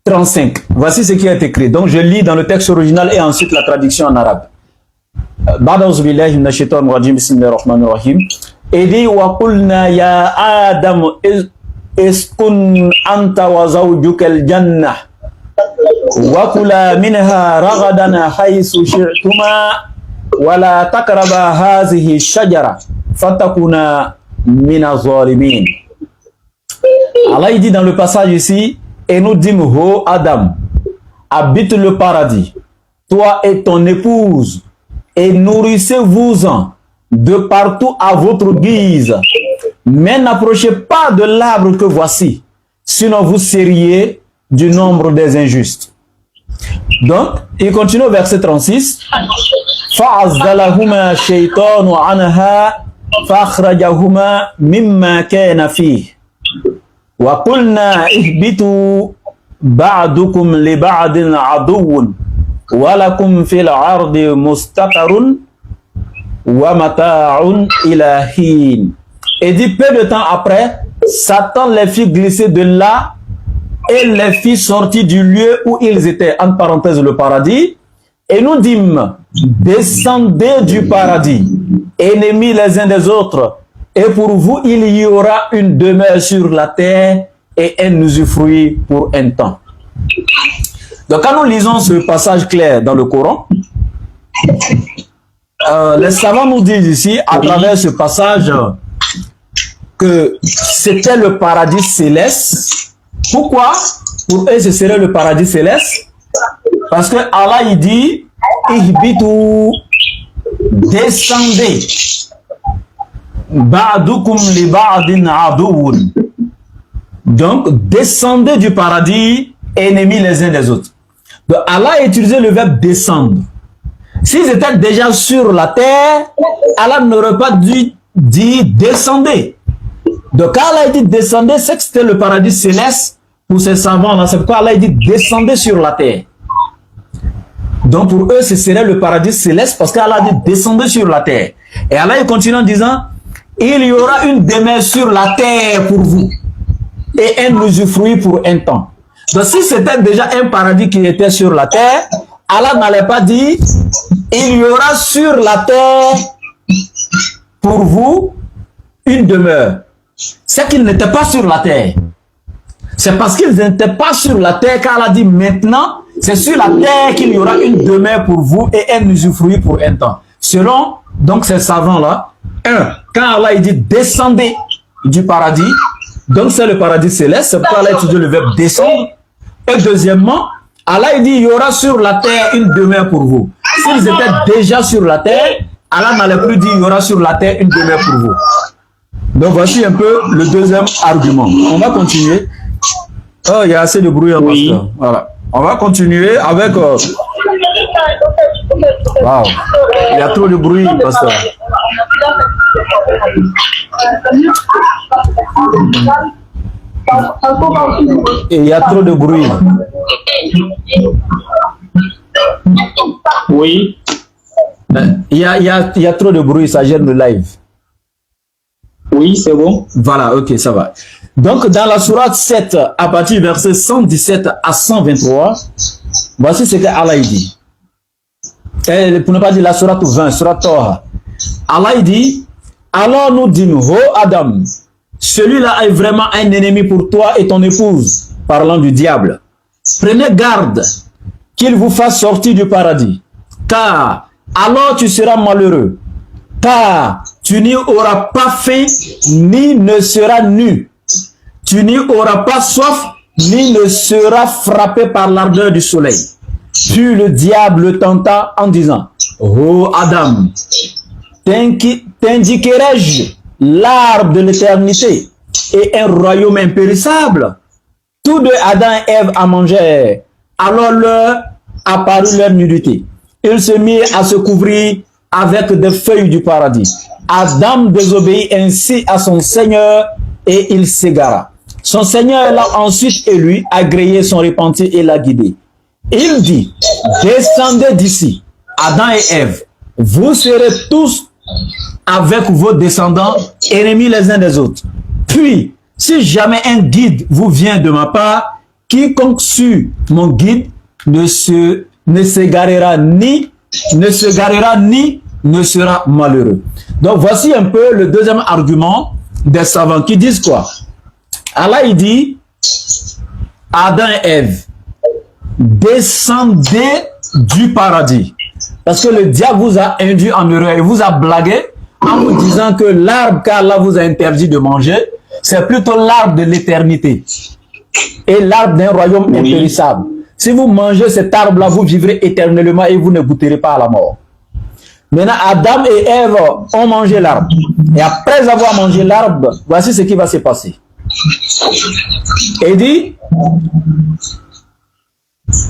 35, voici ce qui est écrit. Donc, je lis dans le texte original et ensuite la traduction en arabe. Et dit wa qulna ya Adam iskun anta wa zawjuka al-jannah wa kula minha ragadan haythu shi'tuma wa la taqraba hadhihi ash-shajara fatakuna min az-zalimin. Allah il dit dans le passage ici, et nous dîmes, ô Adam, habite le paradis, toi et ton épouse, et nourrissez-vous-en de partout à votre guise, mais n'approchez pas de l'arbre que voici, sinon vous seriez du nombre des injustes. Donc, il continue au verset 36. فَعَزَّلَهُمَا الشَّيْطَانُ عَنْهَا فَأَخْرَجَهُمَا مِمَّا كَانَ فِيهِ وَقُلْنَا اهْبِطُوا بَعْضُكُمْ لِبَعْضٍ عَدُوٌّ وَلَكُمْ فِي الْأَرْضِ مُسْتَقَرٌّ وَمَتَاعٌ إِلَى حِينٍ. Et dit, peu de temps après, Satan les fit glisser de là et les fit sortir du lieu où ils étaient, entre parenthèses le paradis, et nous dîmes, descendez du paradis, ennemis les uns des autres, et pour vous il y aura une demeure sur la terre et un usufruit pour un temps. Donc quand nous lisons ce passage clair dans le Coran, les savants nous disent ici, à travers ce passage, que c'était le paradis céleste. Pourquoi? Pour eux, ce serait le paradis céleste. Parce que Allah, il dit, ihbitu, descendez. Ba'dukum li ba'din aduun. Donc, descendez du paradis, ennemis les uns des autres. Donc, Allah a utilisé le verbe descendre. S'ils étaient déjà sur la terre, Allah n'aurait pas dû dire descendez. Donc, quand Allah a dit descendez, c'est que c'était le paradis céleste pour ces savants-là. C'est pourquoi Allah a dit descendez sur la terre. Donc, pour eux, ce serait le paradis céleste parce qu'Allah a dit descendez sur la terre. Et Allah il continue en disant il y aura une demeure sur la terre pour vous et un usufruit pour un temps. Donc, si c'était déjà un paradis qui était sur la terre, Allah n'allait pas dire il y aura sur la terre pour vous une demeure. C'est qu'ils n'étaient pas sur la terre. C'est parce qu'ils n'étaient pas sur la terre qu'Allah dit maintenant, c'est sur la terre qu'il y aura une demeure pour vous et un usufruit pour un temps. Selon donc ces savants-là, quand Allah il dit descendez du paradis, donc c'est le paradis céleste, c'est pourquoi Allah a utilisé le verbe descendre. Et deuxièmement, Allah il dit il y aura sur la terre une demeure pour vous. S'ils étaient déjà sur la terre, Allah n'allait plus dire il y aura sur la terre une demeure pour vous. Donc voici un peu le deuxième argument. On va continuer. Oh, il y a assez de bruit en pasteur. Voilà. On va continuer avec... Wow. Il y a trop de bruit, pasteur. Et il y a trop de bruit. Oui. Il y a trop de bruit, ça gêne le live. Oui, c'est bon. Voilà, ok, ça va. Donc, dans la sourate 7, à partir du verset 117 à 123, voici ce que Allah dit. Et pour ne pas dire la sourate 20, sourate Toha. Allah dit, alors nous dîmes, ô Adam, celui-là est vraiment un ennemi pour toi et ton épouse, parlant du diable. Prenez garde qu'il vous fasse sortir du paradis, car alors tu seras malheureux, car tu n'y auras pas faim, ni ne seras nu. Tu n'y auras pas soif, ni ne seras frappé par l'ardeur du soleil. Puis le diable tenta en disant, ô Adam, t'indiquerai-je l'arbre de l'éternité et un royaume impérissable? Tous deux, Adam et Ève, à manger. Alors leur apparut leur nudité. il se mit à se couvrir avec des feuilles du paradis. Adam désobéit ainsi à son Seigneur et il s'égara. Son Seigneur l'a ensuite élu, agréé son repentir et l'a guidé. Il dit, descendez d'ici, Adam et Ève, vous serez tous avec vos descendants ennemis les uns des autres. Puis, si jamais un guide vous vient de ma part, quiconque suit mon guide ne s'égarera ni ne sera malheureux. Donc voici un peu le deuxième argument des savants qui disent quoi? Allah il dit, Adam et Ève, descendez du paradis. Parce que le diable vous a induit en erreur et vous a blagué en vous disant que l'arbre qu'Allah vous a interdit de manger, c'est plutôt l'arbre de l'éternité et l'arbre d'un royaume impérissable. Si vous mangez cet arbre-là, vous vivrez éternellement et vous ne goûterez pas à la mort. Maintenant, Adam et Ève ont mangé l'arbre. Et après avoir mangé l'arbre, voici ce qui va se passer. Il dit,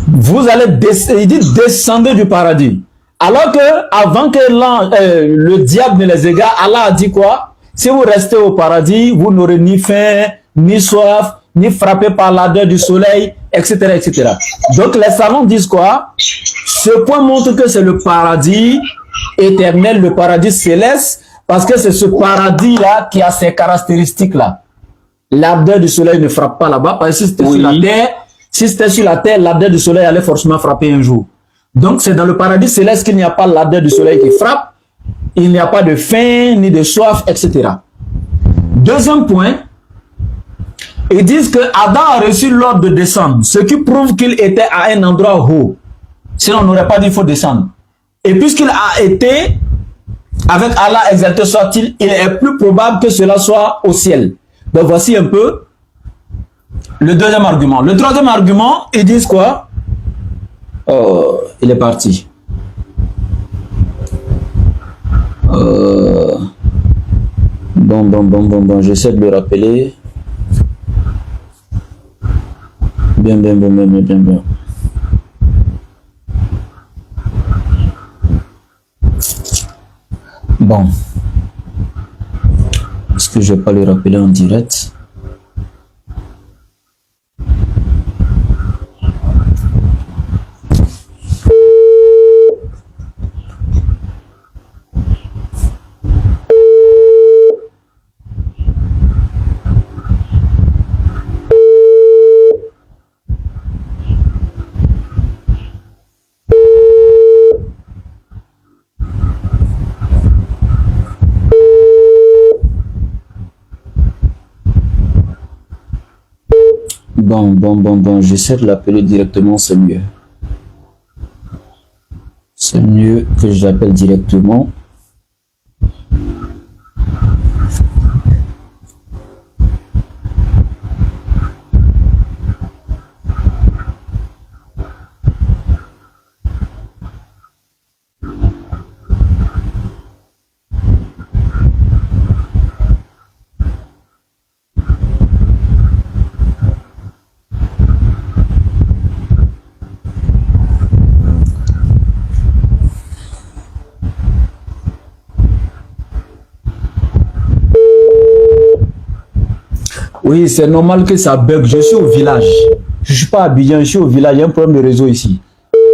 vous allez descendre du paradis. Alors que, avant que le diable ne les égare, Allah a dit quoi? Si vous restez au paradis, vous n'aurez ni faim, ni soif, ni frappé par l'ardeur du soleil, etc., etc. Donc les savants disent quoi? Ce point montre que c'est le paradis éternel, le paradis céleste, parce que c'est ce paradis-là qui a ces caractéristiques-là. L'ardeur du soleil ne frappe pas là-bas, parce que si c'était sur la terre, l'ardeur du soleil allait forcément frapper un jour. Donc c'est dans le paradis céleste qu'il n'y a pas l'ardeur du soleil qui frappe, il n'y a pas de faim, ni de soif, etc. Deuxième point, ils disent que Adam a reçu l'ordre de descendre, ce qui prouve qu'il était à un endroit haut. Sinon, on n'aurait pas dit qu'il faut descendre. Et puisqu'il a été avec Allah exalté soit-il, il est plus probable que cela soit au ciel. Donc voici un peu le deuxième argument. Le troisième argument, ils disent quoi? Oh, il est parti. Bon, j'essaie de le rappeler. Bien. Bon. Est-ce que je vais pas le rappeler en direct? Bon, j'essaie de l'appeler directement, c'est mieux. C'est mieux que je l'appelle directement. Oui, c'est normal que ça bug. Je suis au village. Je ne suis pas à Abidjan, je suis au village. Il y a un problème de réseau ici.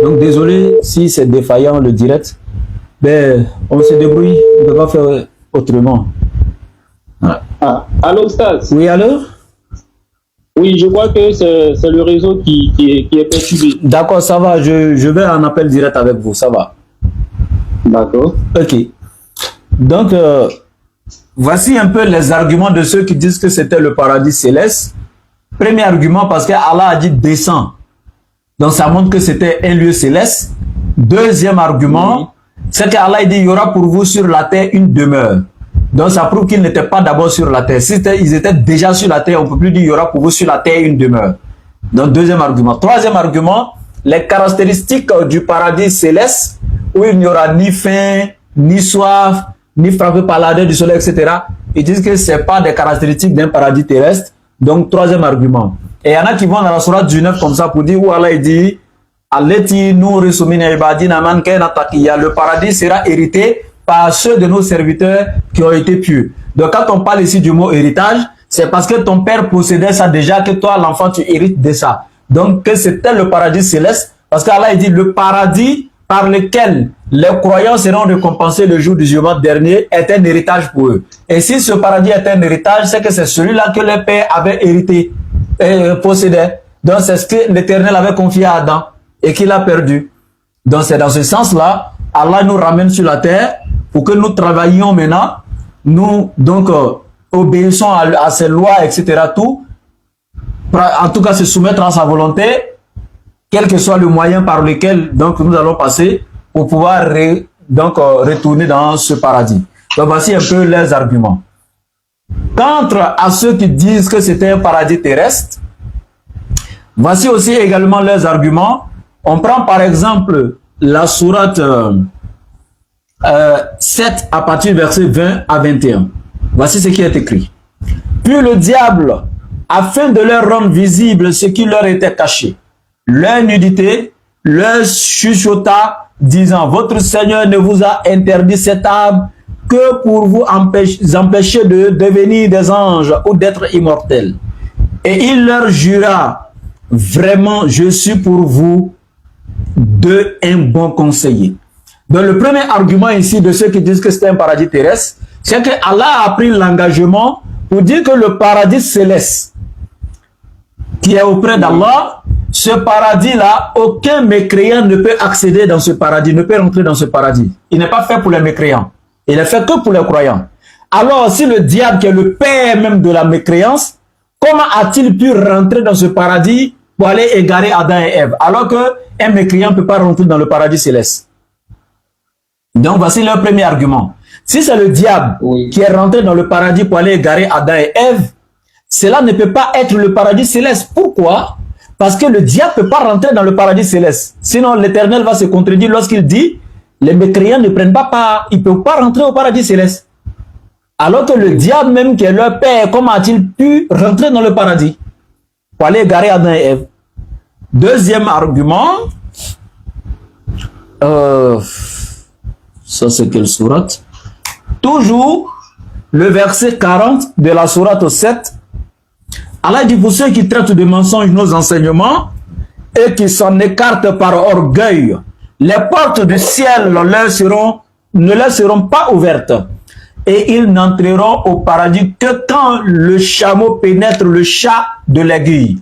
Donc, désolé si c'est défaillant le direct. Ben, on se débrouille. On ne peut pas faire autrement. Voilà. Ah, allô, Stas? Oui, alors? Oui, je crois que c'est le réseau qui est perturbé. D'accord, ça va. Je vais en appel direct avec vous. Ça va. D'accord. Ok. Donc, voici un peu les arguments de ceux qui disent que c'était le paradis céleste. Premier argument, parce que Allah a dit descend. Donc ça montre que c'était un lieu céleste. Deuxième argument, c'est qu'Allah dit il y aura pour vous sur la terre une demeure. Donc ça prouve qu'ils n'étaient pas d'abord sur la terre. Si ils étaient déjà sur la terre, on ne peut plus dire il y aura pour vous sur la terre une demeure. Donc deuxième argument. Troisième argument, les caractéristiques du paradis céleste, où il n'y aura ni faim, ni soif, ni frappé par l'ardeur du soleil, etc. Ils disent que ce n'est pas des caractéristiques d'un paradis terrestre. Donc, troisième argument. Et il y en a qui vont dans la sourate du 9 comme ça pour dire où Allah dit le paradis sera hérité par ceux de nos serviteurs qui ont été pieux. Donc quand on parle ici du mot héritage, c'est parce que ton père possédait ça déjà, que toi l'enfant tu hérites de ça. Donc que c'était le paradis céleste, parce qu'Allah dit le paradis par lequel les croyants seront récompensés le jour du jugement dernier est un héritage pour eux. Et si ce paradis est un héritage, c'est que c'est celui-là que le père avait hérité, possédait. Donc c'est ce que l'Éternel avait confié à Adam et qu'il a perdu. Donc c'est dans ce sens-là, Allah nous ramène sur la terre pour que nous travaillions maintenant, nous donc obéissons à ses lois, etc. Tout, en tout cas se soumettre à sa volonté, quel que soit le moyen par lequel donc nous allons passer pour pouvoir retourner dans ce paradis. Donc voici un peu les arguments. Quant à ceux qui disent que c'était un paradis terrestre, voici aussi également leurs arguments. On prend par exemple la sourate 7 à partir du verset 20 à 21. Voici ce qui est écrit. Puis le diable, afin de leur rendre visible ce qui leur était caché, leur nudité, leur chuchota, disant, votre Seigneur ne vous a interdit cet arbre que pour vous empêcher de devenir des anges ou d'être immortels. Et il leur jura, vraiment, je suis pour vous un bon conseiller. Donc le premier argument ici de ceux qui disent que c'est un paradis terrestre, c'est que Allah a pris l'engagement pour dire que le paradis céleste qui est auprès d'Allah, ce paradis-là, aucun mécréant ne peut accéder dans ce paradis, ne peut rentrer dans ce paradis. Il n'est pas fait pour les mécréants. Il est fait que pour les croyants. Alors, si le diable, qui est le père même de la mécréance, comment a-t-il pu rentrer dans ce paradis pour aller égarer Adam et Ève, alors qu'un mécréant ne peut pas rentrer dans le paradis céleste? Donc, voici leur premier argument. Si c'est le diable qui est rentré dans le paradis pour aller égarer Adam et Ève, cela ne peut pas être le paradis céleste. Pourquoi? Parce que le diable ne peut pas rentrer dans le paradis céleste. Sinon, l'Éternel va se contredire lorsqu'il dit les mécréants ne prennent pas part, ils ne peuvent pas rentrer au paradis céleste. Alors que le diable même qui est leur père, comment a-t-il pu rentrer dans le paradis pour aller égarer Adam et Ève? Deuxième argument, ça c'est quelle sourate? Toujours le verset 40 de la sourate 7. Allah dit pour ceux qui traitent de mensonges nos enseignements et qui s'en écartent par orgueil, les portes du ciel ne leur seront pas ouvertes et ils n'entreront au paradis que quand le chameau pénètre le chat de l'aiguille.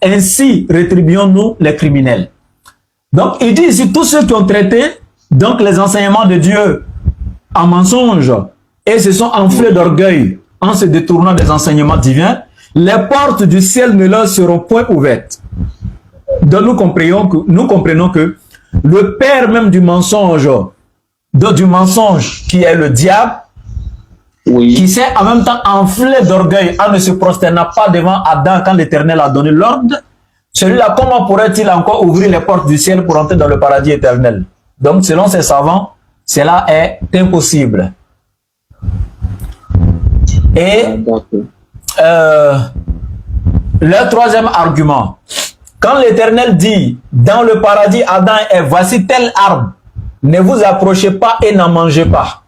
Ainsi rétribuons-nous les criminels. Donc il dit ici tous ceux qui ont traité donc les enseignements de Dieu en mensonge et se sont enflés d'orgueil en se détournant des enseignements divins, les portes du ciel ne leur seront point ouvertes. Donc nous comprenons que le père même du mensonge qui est le diable, qui s'est en même temps enflé d'orgueil en ne se prosternant pas devant Adam quand l'Éternel a donné l'ordre, celui-là, comment pourrait-il encore ouvrir les portes du ciel pour entrer dans le paradis éternel? Donc selon ces savants, cela est impossible. Et le troisième argument, quand l'Éternel dit dans le paradis Adam et Ève, voici tel arbre, ne vous approchez pas et n'en mangez pas.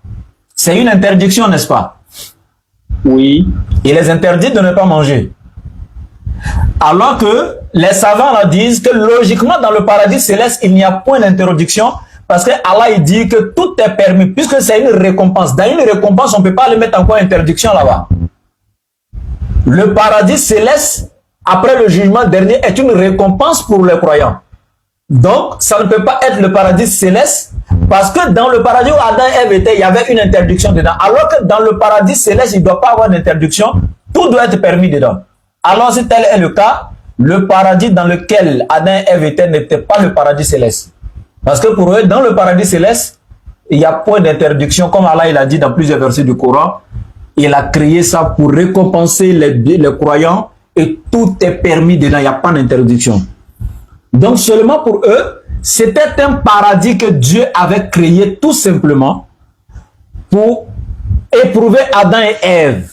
C'est une interdiction, n'est-ce pas? Oui. Il les interdit de ne pas manger. Alors que les savants là disent que logiquement dans le paradis céleste, il n'y a point d'interdiction parce que Allah il dit que tout est permis puisque c'est une récompense. Dans une récompense, on ne peut pas le mettre encore interdiction là-bas. Le paradis céleste, après le jugement dernier, est une récompense pour les croyants. Donc, ça ne peut pas être le paradis céleste parce que dans le paradis où Adam et Ève étaient, il y avait une interdiction dedans. Alors que dans le paradis céleste, il ne doit pas avoir d'interdiction. Tout doit être permis dedans. Alors, si tel est le cas, le paradis dans lequel Adam et Ève étaient n'était pas le paradis céleste. Parce que pour eux, dans le paradis céleste, il n'y a point d'interdiction. Comme Allah il a dit dans plusieurs versets du Coran, il a créé ça pour récompenser les croyants et tout est permis dedans, il n'y a pas d'interdiction. Donc seulement pour eux, c'était un paradis que Dieu avait créé tout simplement pour éprouver Adam et Ève.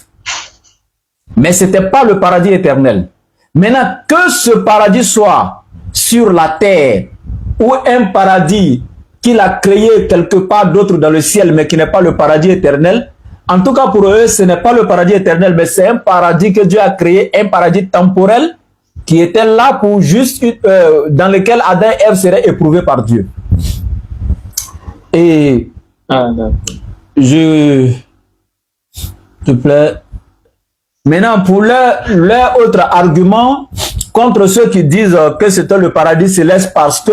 Mais ce n'était pas le paradis éternel. Maintenant, que ce paradis soit sur la terre ou un paradis qu'il a créé quelque part d'autre dans le ciel, mais qui n'est pas le paradis éternel, en tout cas pour eux, ce n'est pas le paradis éternel, mais c'est un paradis que Dieu a créé, un paradis temporel qui était là pour juste, dans lequel Adam et Ève seraient éprouvés par Dieu. Et s'il te plaît. Maintenant, pour leur autre argument contre ceux qui disent que c'était le paradis céleste parce que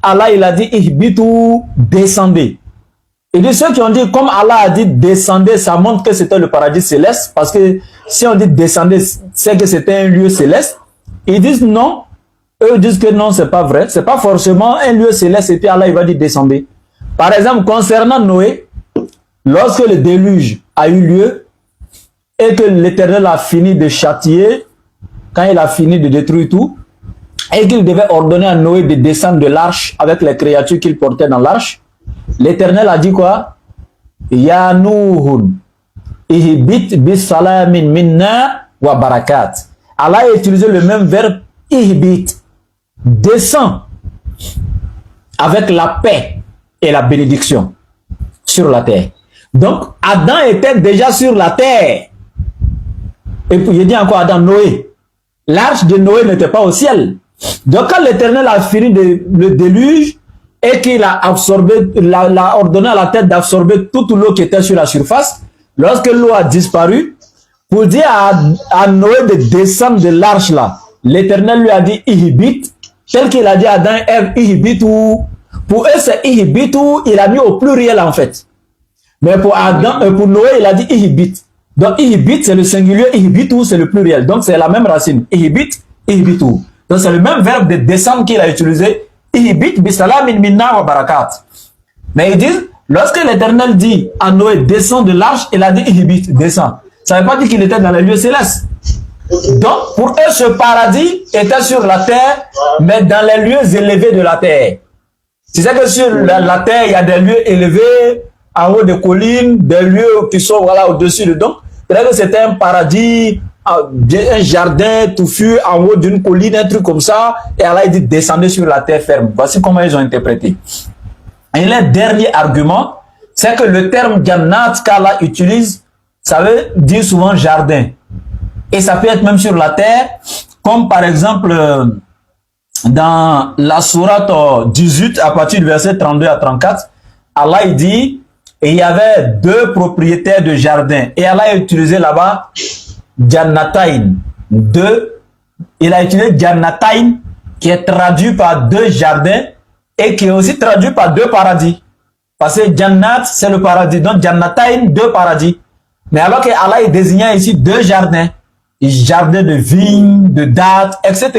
Allah, il a dit, ihbitu, descendez. Et de ceux qui ont dit, comme Allah a dit descendez, ça montre que c'était le paradis céleste, parce que si on dit descendez, c'est que c'était un lieu céleste. Ils disent non, eux disent que non, c'est pas vrai, c'est pas forcément un lieu céleste, et puis Allah, il va dire descendez. Par exemple, concernant Noé, lorsque le déluge a eu lieu, et que l'Éternel a fini de châtier, quand il a fini de détruire tout, et qu'il devait ordonner à Noé de descendre de l'arche avec les créatures qu'il portait dans l'arche, l'Éternel a dit quoi? Ya Nuhun, ihbit bisalamin minna wa barakat. Allah a utilisé le même verbe ihbit, descend avec la paix et la bénédiction sur la terre. Donc Adam était déjà sur la terre. Et puis il dit encore Adam, Noé. L'arche de Noé n'était pas au ciel. Donc quand l'Éternel a fini le déluge et qu'il a absorbé, l'a ordonné à la terre d'absorber toute l'eau qui était sur la surface, lorsque l'eau a disparu, pour dire à Noé de descendre de l'arche là, l'Éternel lui a dit ihibit, tel qu'il a dit à Adam et Ève ihibitu. Pour eux c'est ihibitu, il a mis au pluriel en fait. Mais pour Adam, pour Noé, il a dit ihibit. Donc ihibit c'est le singulier, ihibitu c'est le pluriel. Donc c'est la même racine. Ihibit, ihibitu. Donc c'est le même verbe de descendre qu'il a utilisé. Ihibit bisalamin minna wa barakat. Mais ils disent, lorsque l'Éternel dit à Noé descend de l'arche, il a dit ihibit, descend. Ça ne veut pas dire qu'il était dans les lieux célestes. Donc pour eux ce paradis était sur la terre, mais dans les lieux élevés de la terre. C'est que sur la terre il y a des lieux élevés, en haut des collines, des lieux qui sont voilà au-dessus de donc. C'est-à-dire que c'était un paradis, un jardin touffu en haut d'une colline, un truc comme ça. Et Allah dit descendez sur la terre ferme. Voici comment ils ont interprété. Et le dernier argument, c'est que le terme Jannat qu'Allah utilise, ça veut dire souvent jardin. Et ça peut être même sur la terre, comme par exemple dans la sourate 18, à partir du verset 32 à 34, Allah il dit, et il y avait deux propriétaires de jardin. Et Allah a utilisé là-bas Jannatain. Il a utilisé Jannatain, qui est traduit par deux jardins et qui est aussi traduit par deux paradis. Parce que Jannat, c'est le paradis. Donc Jannatain, deux paradis. Mais alors que Allah est désignant ici deux jardins. Jardins de vignes, de dattes, etc.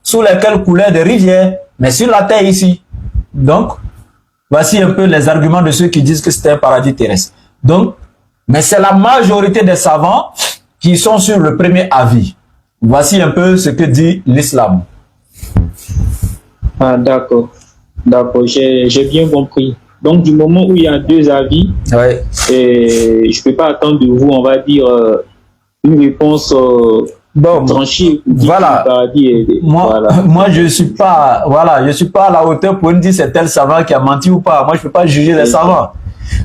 Sous lesquels coulaient des rivières. Mais sur la terre ici. Donc, voici un peu les arguments de ceux qui disent que c'est un paradis terrestre. Donc, mais c'est la majorité des savants qui sont sur le premier avis. Voici un peu ce que dit l'islam. Ah, d'accord. D'accord, j'ai bien compris. Donc, du moment où il y a deux avis, ouais. Et je ne peux pas attendre de vous, on va dire, une réponse tranchée. Voilà. Moi, je suis pas, voilà, je suis pas à la hauteur pour me dire c'est tel savant qui a menti ou pas. Moi, je peux pas juger les savants.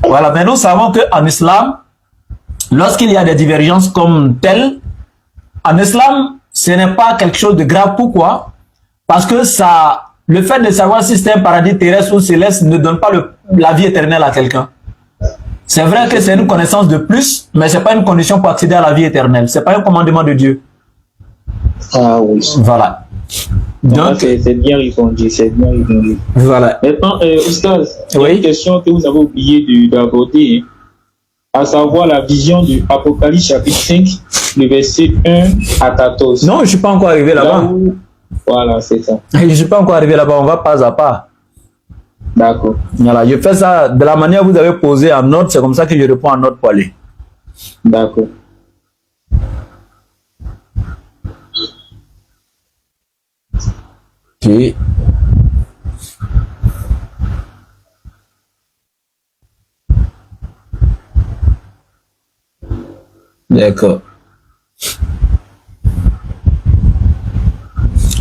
Voilà, mais nous savons qu'en islam, lorsqu'il y a des divergences comme telles, en islam, ce n'est pas quelque chose de grave. Pourquoi? Parce que ça, le fait de savoir si c'est un paradis terrestre ou céleste ne donne pas la vie éternelle à quelqu'un. C'est vrai que c'est une connaissance de plus, mais ce n'est pas une condition pour accéder à la vie éternelle. Ce n'est pas un commandement de Dieu. Ah oui. Voilà. Donc, c'est bien répondu, c'est bien répondu. Voilà. Maintenant, Oustaz, oui? Une question que vous avez oublié d'aborder, à savoir la vision du Apocalypse chapitre 5, le verset 1 à 14. Non, je ne suis pas encore arrivé là-bas. Voilà, c'est ça. Je ne suis pas encore arrivé là-bas, on va pas à pas. D'accord. Voilà, je fais ça de la manière que vous avez posé en note, c'est comme ça que je réponds en note pour aller. D'accord. Ok. D'accord.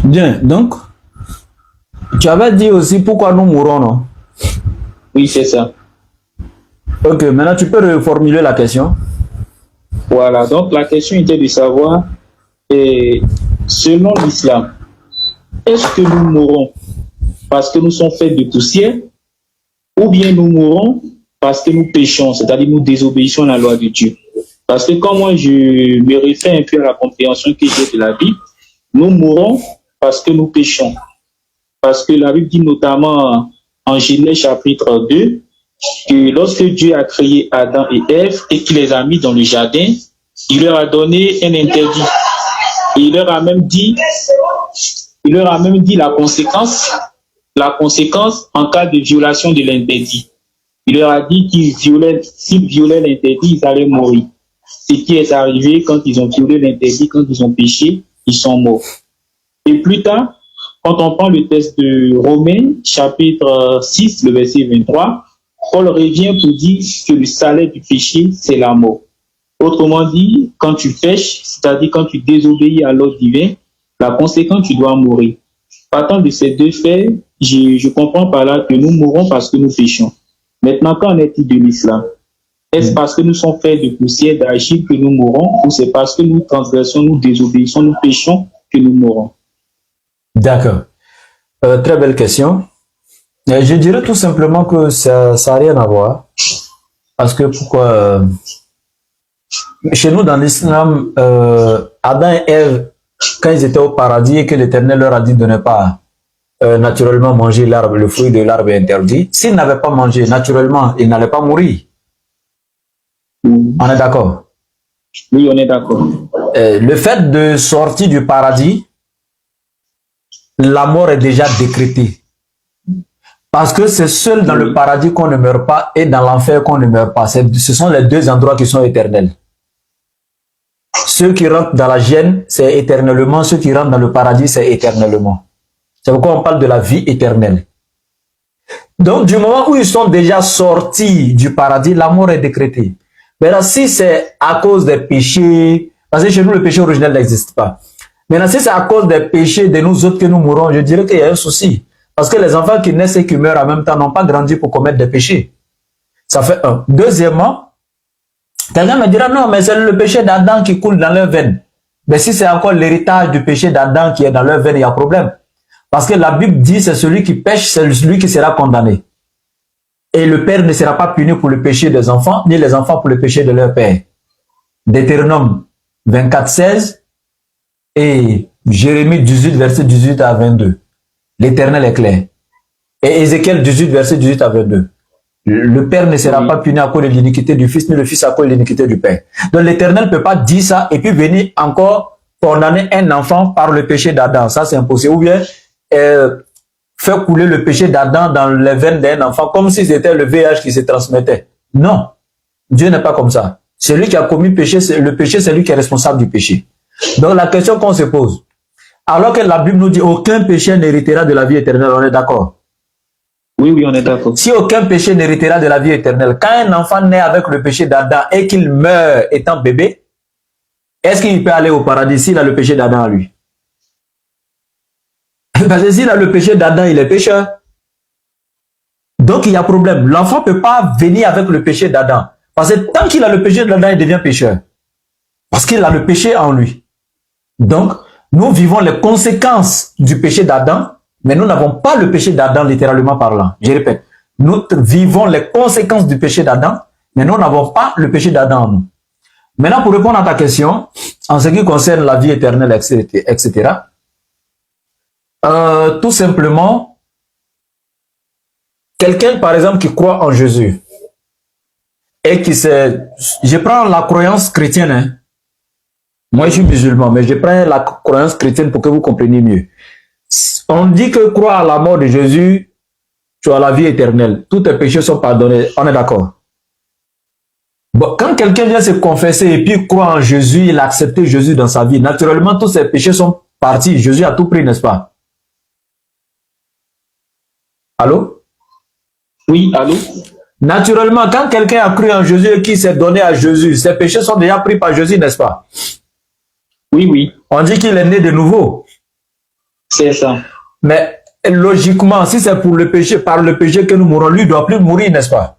Bien, donc, Tu avais dit aussi pourquoi nous mourons, non? Oui, c'est ça. Ok, maintenant tu peux reformuler la question. Voilà, donc la question était de savoir, selon l'islam, est-ce que nous mourons parce que nous sommes faits de poussière ou bien nous mourons parce que nous péchons, c'est-à-dire nous désobéissons à la loi de Dieu? Parce que quand moi je me réfère un peu à la compréhension que j'ai de la Bible, nous mourons parce que nous péchons. Parce que la Bible dit notamment en Genèse chapitre 2 que lorsque Dieu a créé Adam et Ève et qu'il les a mis dans le jardin, il leur a donné un interdit. Et il leur a même dit la conséquence en cas de violation de l'interdit. Il leur a dit s'ils violaient l'interdit, ils allaient mourir. Ce qui est arrivé quand ils ont violé l'interdit, quand ils ont péché, ils sont morts. Et plus tard, quand on prend le texte de Romains, chapitre 6, le verset 23, Paul revient pour dire que le salaire du péché, c'est la mort. Autrement dit, quand tu pêches, c'est-à-dire quand tu désobéis à l'ordre divin, la conséquence, tu dois mourir. Partant de ces deux faits, je comprends par là que nous mourons parce que nous péchons. Maintenant, qu'en est-il de l'islam? Est-ce parce que nous sommes faits de poussière d'argile que nous mourons ou c'est parce que nous transgressons, nous désobéissons, nous péchons que nous mourons? D'accord. Très belle question. Je dirais tout simplement que ça n'a rien à voir. Parce que pourquoi chez nous, dans l'islam, Adam et Ève, quand ils étaient au paradis et que l'Éternel leur a dit de ne pas naturellement manger l'arbre, le fruit de l'arbre interdit, s'ils n'avaient pas mangé naturellement, ils n'allaient pas mourir. On est d'accord? Oui, on est d'accord. Le fait de sortir du paradis, la mort est déjà décrétée. Parce que c'est seul dans le paradis qu'on ne meurt pas et dans l'enfer qu'on ne meurt pas. Ce sont les deux endroits qui sont éternels. Ceux qui rentrent dans la gêne, c'est éternellement. Ceux qui rentrent dans le paradis, c'est éternellement. C'est pourquoi on parle de la vie éternelle. Donc, du moment où ils sont déjà sortis du paradis, la mort est décrétée. Maintenant, si c'est à cause des péchés, parce que chez nous, le péché originel n'existe pas. Maintenant, si c'est à cause des péchés de nous autres que nous mourons, je dirais qu'il y a un souci. Parce que les enfants qui naissent et qui meurent en même temps n'ont pas grandi pour commettre des péchés. Ça fait un. Deuxièmement, quelqu'un me dira, non, mais c'est le péché d'Adam qui coule dans leurs veines. Mais si c'est encore l'héritage du péché d'Adam qui est dans leurs veines, il y a problème. Parce que la Bible dit, c'est celui qui pêche, c'est celui qui sera condamné. Et le père ne sera pas puni pour le péché des enfants, ni les enfants pour le péché de leur père. Deutéronome 24, 16 et Jérémie 18, verset 18 à 22. L'Éternel est clair. Et Ézéchiel 18, verset 18 à 22. Le père ne sera pas puni à cause de l'iniquité du fils, ni le fils à cause de l'iniquité du père. Donc l'Éternel ne peut pas dire ça et puis venir encore condamner un enfant par le péché d'Adam. Ça, c'est impossible. Ou bien faire couler le péché d'Adam dans les veines d'un enfant comme si c'était le VIH qui se transmettait. Non. Dieu n'est pas comme ça. Celui qui a commis le péché, c'est lui qui est responsable du péché. Donc la question qu'on se pose, alors que la Bible nous dit aucun péché n'héritera de la vie éternelle, on est d'accord? Oui, oui, on est d'accord. Si aucun péché n'héritera de la vie éternelle, quand un enfant naît avec le péché d'Adam et qu'il meurt étant bébé, est-ce qu'il peut aller au paradis s'il a le péché d'Adam à lui? Parce que s'il a le péché d'Adam, il est pécheur. Donc il y a problème. L'enfant ne peut pas venir avec le péché d'Adam. Parce que tant qu'il a le péché d'Adam, il devient pécheur. Parce qu'il a le péché en lui. Donc, nous vivons les conséquences du péché d'Adam, mais nous n'avons pas le péché d'Adam littéralement parlant. Je répète, nous vivons les conséquences du péché d'Adam, mais nous n'avons pas le péché d'Adam en nous. Maintenant, pour répondre à ta question, en ce qui concerne la vie éternelle, etc., tout simplement, quelqu'un, par exemple, qui croit en Jésus, et qui sait, je prends la croyance chrétienne, hein. Moi, je suis musulman, mais je prends la croyance chrétienne pour que vous compreniez mieux. On dit que croire à la mort de Jésus, tu as la vie éternelle. Tous tes péchés sont pardonnés. On est d'accord? Bon, quand quelqu'un vient se confesser et puis croit en Jésus, il a accepté Jésus dans sa vie, naturellement, tous ses péchés sont partis. Jésus a tout pris, n'est-ce pas? Allô? Oui, allô? Naturellement, quand quelqu'un a cru en Jésus et qui s'est donné à Jésus, ses péchés sont déjà pris par Jésus, n'est-ce pas? Oui, oui. On dit qu'il est né de nouveau. C'est ça. Mais logiquement, si c'est pour le péché, par le péché que nous mourons, lui ne doit plus mourir, n'est-ce pas?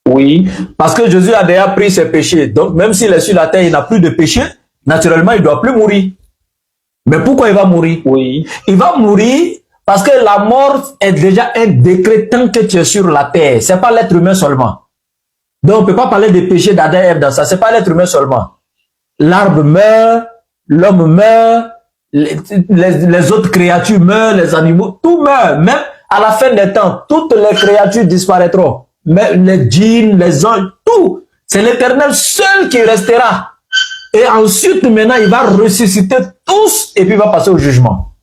Oui. Parce que Jésus a déjà pris ses péchés. Donc, même s'il est sur la terre, il n'a plus de péché, naturellement, il ne doit plus mourir. Mais pourquoi il va mourir? Oui. Il va mourir parce que la mort est déjà un décret tant que tu es sur la terre. Ce n'est pas l'être humain seulement. Donc, on ne peut pas parler des péchés d'Adam et Ève dans ça. Ce n'est pas l'être humain seulement. L'arbre meurt, l'homme meurt, les autres créatures meurent, les animaux, tout meurt. Même à la fin des temps, toutes les créatures disparaîtront. Même les djinns, les anges, tout. C'est l'Éternel seul qui restera. Et ensuite, maintenant, il va ressusciter tous et puis il va passer au jugement.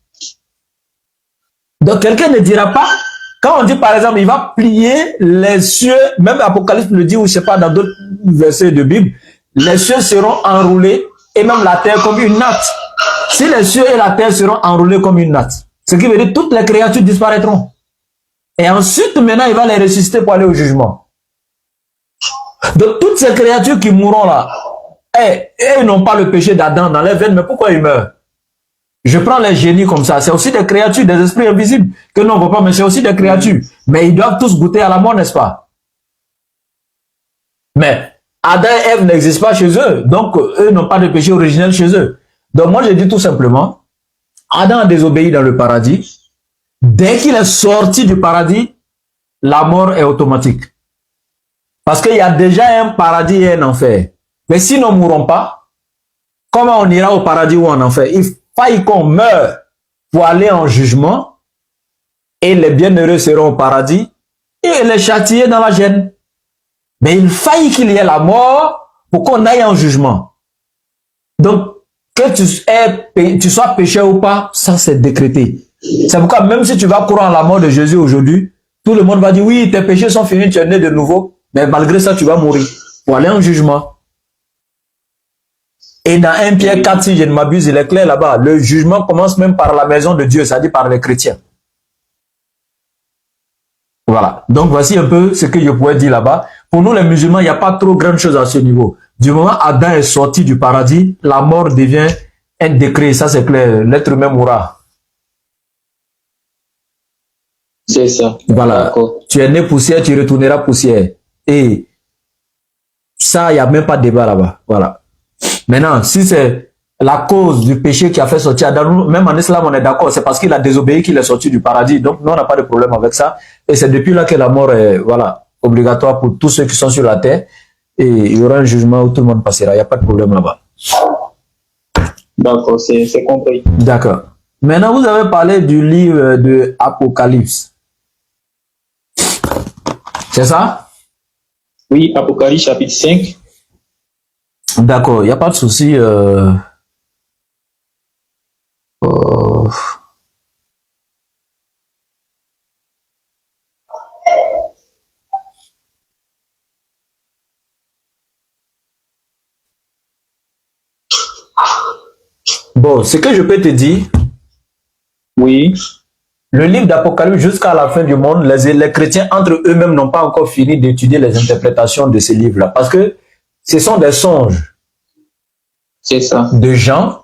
Donc, quelqu'un ne dira pas, quand on dit par exemple, il va plier les cieux, même Apocalypse le dit, ou je sais pas, dans d'autres versets de Bible, les cieux seront enroulés et même la terre comme une natte. Si les cieux et la terre seront enroulés comme une natte, ce qui veut dire que toutes les créatures disparaîtront. Et ensuite, maintenant, il va les ressusciter pour aller au jugement. Donc, toutes ces créatures qui mourront là, ils n'ont pas le péché d'Adam dans les veines, mais pourquoi ils meurent? Je prends les génies comme ça. C'est aussi des créatures, des esprits invisibles que nous ne voit pas, mais c'est aussi des créatures. Mais ils doivent tous goûter à la mort, n'est-ce pas? Mais Adam et Ève n'existent pas chez eux. Donc, eux n'ont pas de péché originel chez eux. Donc, moi, je dis tout simplement, Adam a désobéi dans le paradis. Dès qu'il est sorti du paradis, la mort est automatique. Parce qu'il y a déjà un paradis et un enfer. Mais si nous ne mourrons pas, comment on ira au paradis ou en enfer? Il faille qu'on meure pour aller en jugement et les bienheureux seront au paradis et les châtiés dans la gêne. Mais il faille qu'il y ait la mort pour qu'on aille en jugement. Donc, que tu sois pécheur ou pas, ça c'est décrété. C'est pourquoi même si tu vas croire en la mort de Jésus aujourd'hui, tout le monde va dire oui, tes péchés sont finis, tu es né de nouveau. Mais malgré ça, tu vas mourir pour aller en jugement. Et dans 1 Pierre 4, si je ne m'abuse, il est clair là-bas. Le jugement commence même par la maison de Dieu, c'est-à-dire par les chrétiens. Voilà. Donc, voici un peu ce que je pourrais dire là-bas. Pour nous, les musulmans, il n'y a pas trop grande chose à ce niveau. Du moment où Adam est sorti du paradis, la mort devient un décret. Ça, c'est clair. L'être humain mourra. C'est ça. Voilà. Tu es né poussière, tu retourneras poussière. Et ça, il n'y a même pas de débat là-bas. Voilà. Maintenant, si c'est la cause du péché qui a fait sortir Adam, même en islam, on est d'accord, c'est parce qu'il a désobéi qu'il est sorti du paradis. Donc, nous, on n'a pas de problème avec ça. Et c'est depuis là que la mort est, voilà, obligatoire pour tous ceux qui sont sur la terre. Et il y aura un jugement où tout le monde passera. Il n'y a pas de problème là-bas. D'accord, c'est compris. D'accord. Maintenant, vous avez parlé du livre de Apocalypse. C'est ça? Oui, Apocalypse chapitre 5. D'accord, il n'y a pas de souci. Bon, ce que je peux te dire, oui, le livre d'Apocalypse jusqu'à la fin du monde, les chrétiens entre eux-mêmes n'ont pas encore fini d'étudier les interprétations de ces livres-là, parce que ce sont des songes. C'est ça. De gens,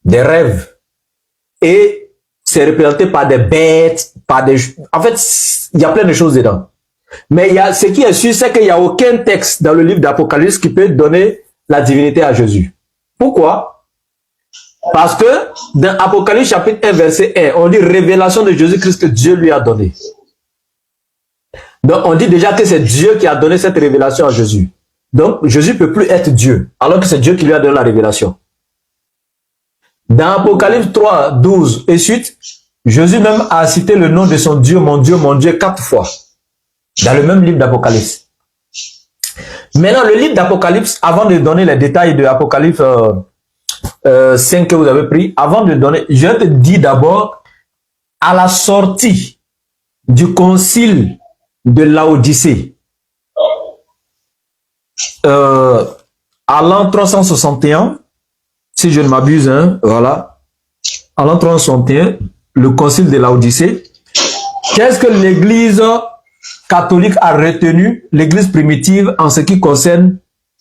des rêves. Et c'est représenté par des bêtes, par des... En fait, il y a plein de choses dedans. Mais ce qui est sûr, c'est qu'il n'y a aucun texte dans le livre d'Apocalypse qui peut donner la divinité à Jésus. Pourquoi? Parce que dans Apocalypse chapitre 1, verset 1, on dit révélation de Jésus-Christ que Dieu lui a donné. Donc on dit déjà que c'est Dieu qui a donné cette révélation à Jésus. Donc Jésus ne peut plus être Dieu, alors que c'est Dieu qui lui a donné la révélation. Dans Apocalypse 3, 12 et suite, Jésus même a cité le nom de son Dieu, mon Dieu, 4 fois. Dans le même livre d'Apocalypse. Maintenant, le livre d'Apocalypse, avant de donner les détails de Apocalypse 5 que vous avez pris, avant de donner, je te dis d'abord, à la sortie du concile de Laodicée, à l'an 361, si je ne m'abuse, hein, voilà, à l'an 361, le concile de Laodicée, qu'est-ce que l'église catholique a retenu, l'église primitive, en ce qui concerne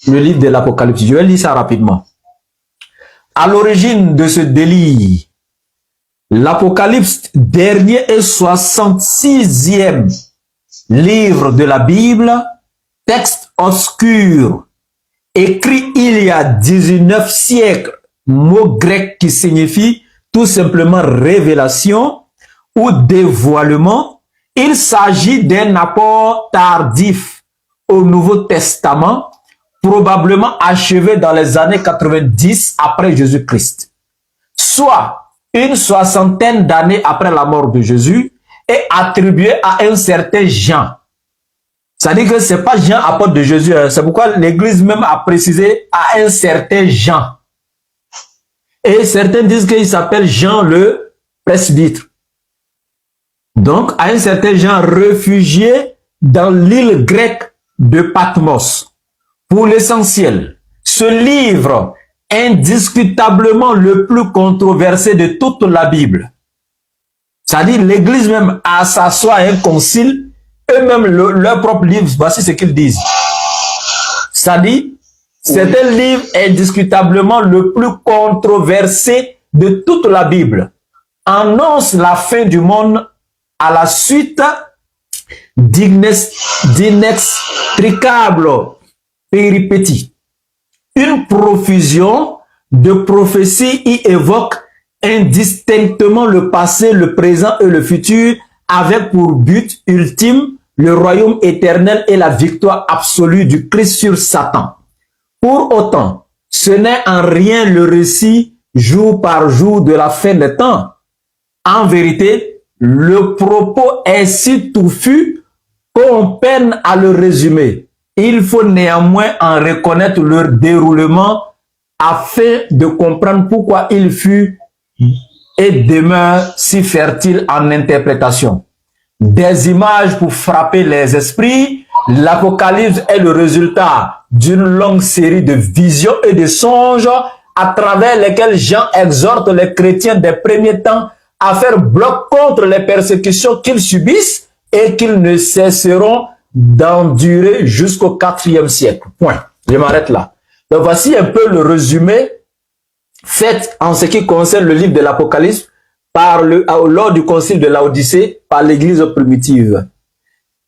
le livre de l'Apocalypse? Je vais lire ça rapidement. À l'origine de ce délire, l'Apocalypse, dernier et 66e livre de la Bible, texte obscur, écrit il y a 19 siècles, mot grec qui signifie tout simplement révélation ou dévoilement. Il s'agit d'un apport tardif au Nouveau Testament, probablement achevé dans les années 90 après Jésus-Christ, soit une soixantaine d'années après la mort de Jésus, et attribué à un certain Jean. C'est-à-dire que ce n'est pas Jean, apôtre de Jésus, c'est pourquoi l'Église même a précisé à un certain Jean. Et certains disent qu'il s'appelle Jean le presbytre. Donc, à un certain Jean réfugié dans l'île grecque de Patmos. Pour l'essentiel, ce livre, indiscutablement le plus controversé de toute la Bible. C'est-à-dire l'Église même à s'asseoir à un concile, eux-mêmes leur propre livre, voici ce qu'ils disent. C'est-à-dire, c'est un livre indiscutablement le plus controversé de toute la Bible. Annonce la fin du monde à la suite d'inextricables péripéties. Une profusion de prophéties y évoque indistinctement le passé, le présent et le futur, avec pour but ultime le royaume éternel et la victoire absolue du Christ sur Satan. Pour autant, ce n'est en rien le récit jour par jour de la fin des temps. En vérité, le propos est si touffu qu'on peine à le résumer. Il faut néanmoins en reconnaître le déroulement afin de comprendre pourquoi il fut et demeure si fertile en interprétation. Des images pour frapper les esprits, l'Apocalypse est le résultat d'une longue série de visions et de songes à travers lesquels Jean exhorte les chrétiens des premiers temps à faire bloc contre les persécutions qu'ils subissent et qu'ils ne cesseront d'endurer jusqu'au IVe siècle. Point. Je m'arrête là. Donc voici un peu le résumé fait en ce qui concerne le livre de l'Apocalypse lors du concile de Laodicée par l'église primitive.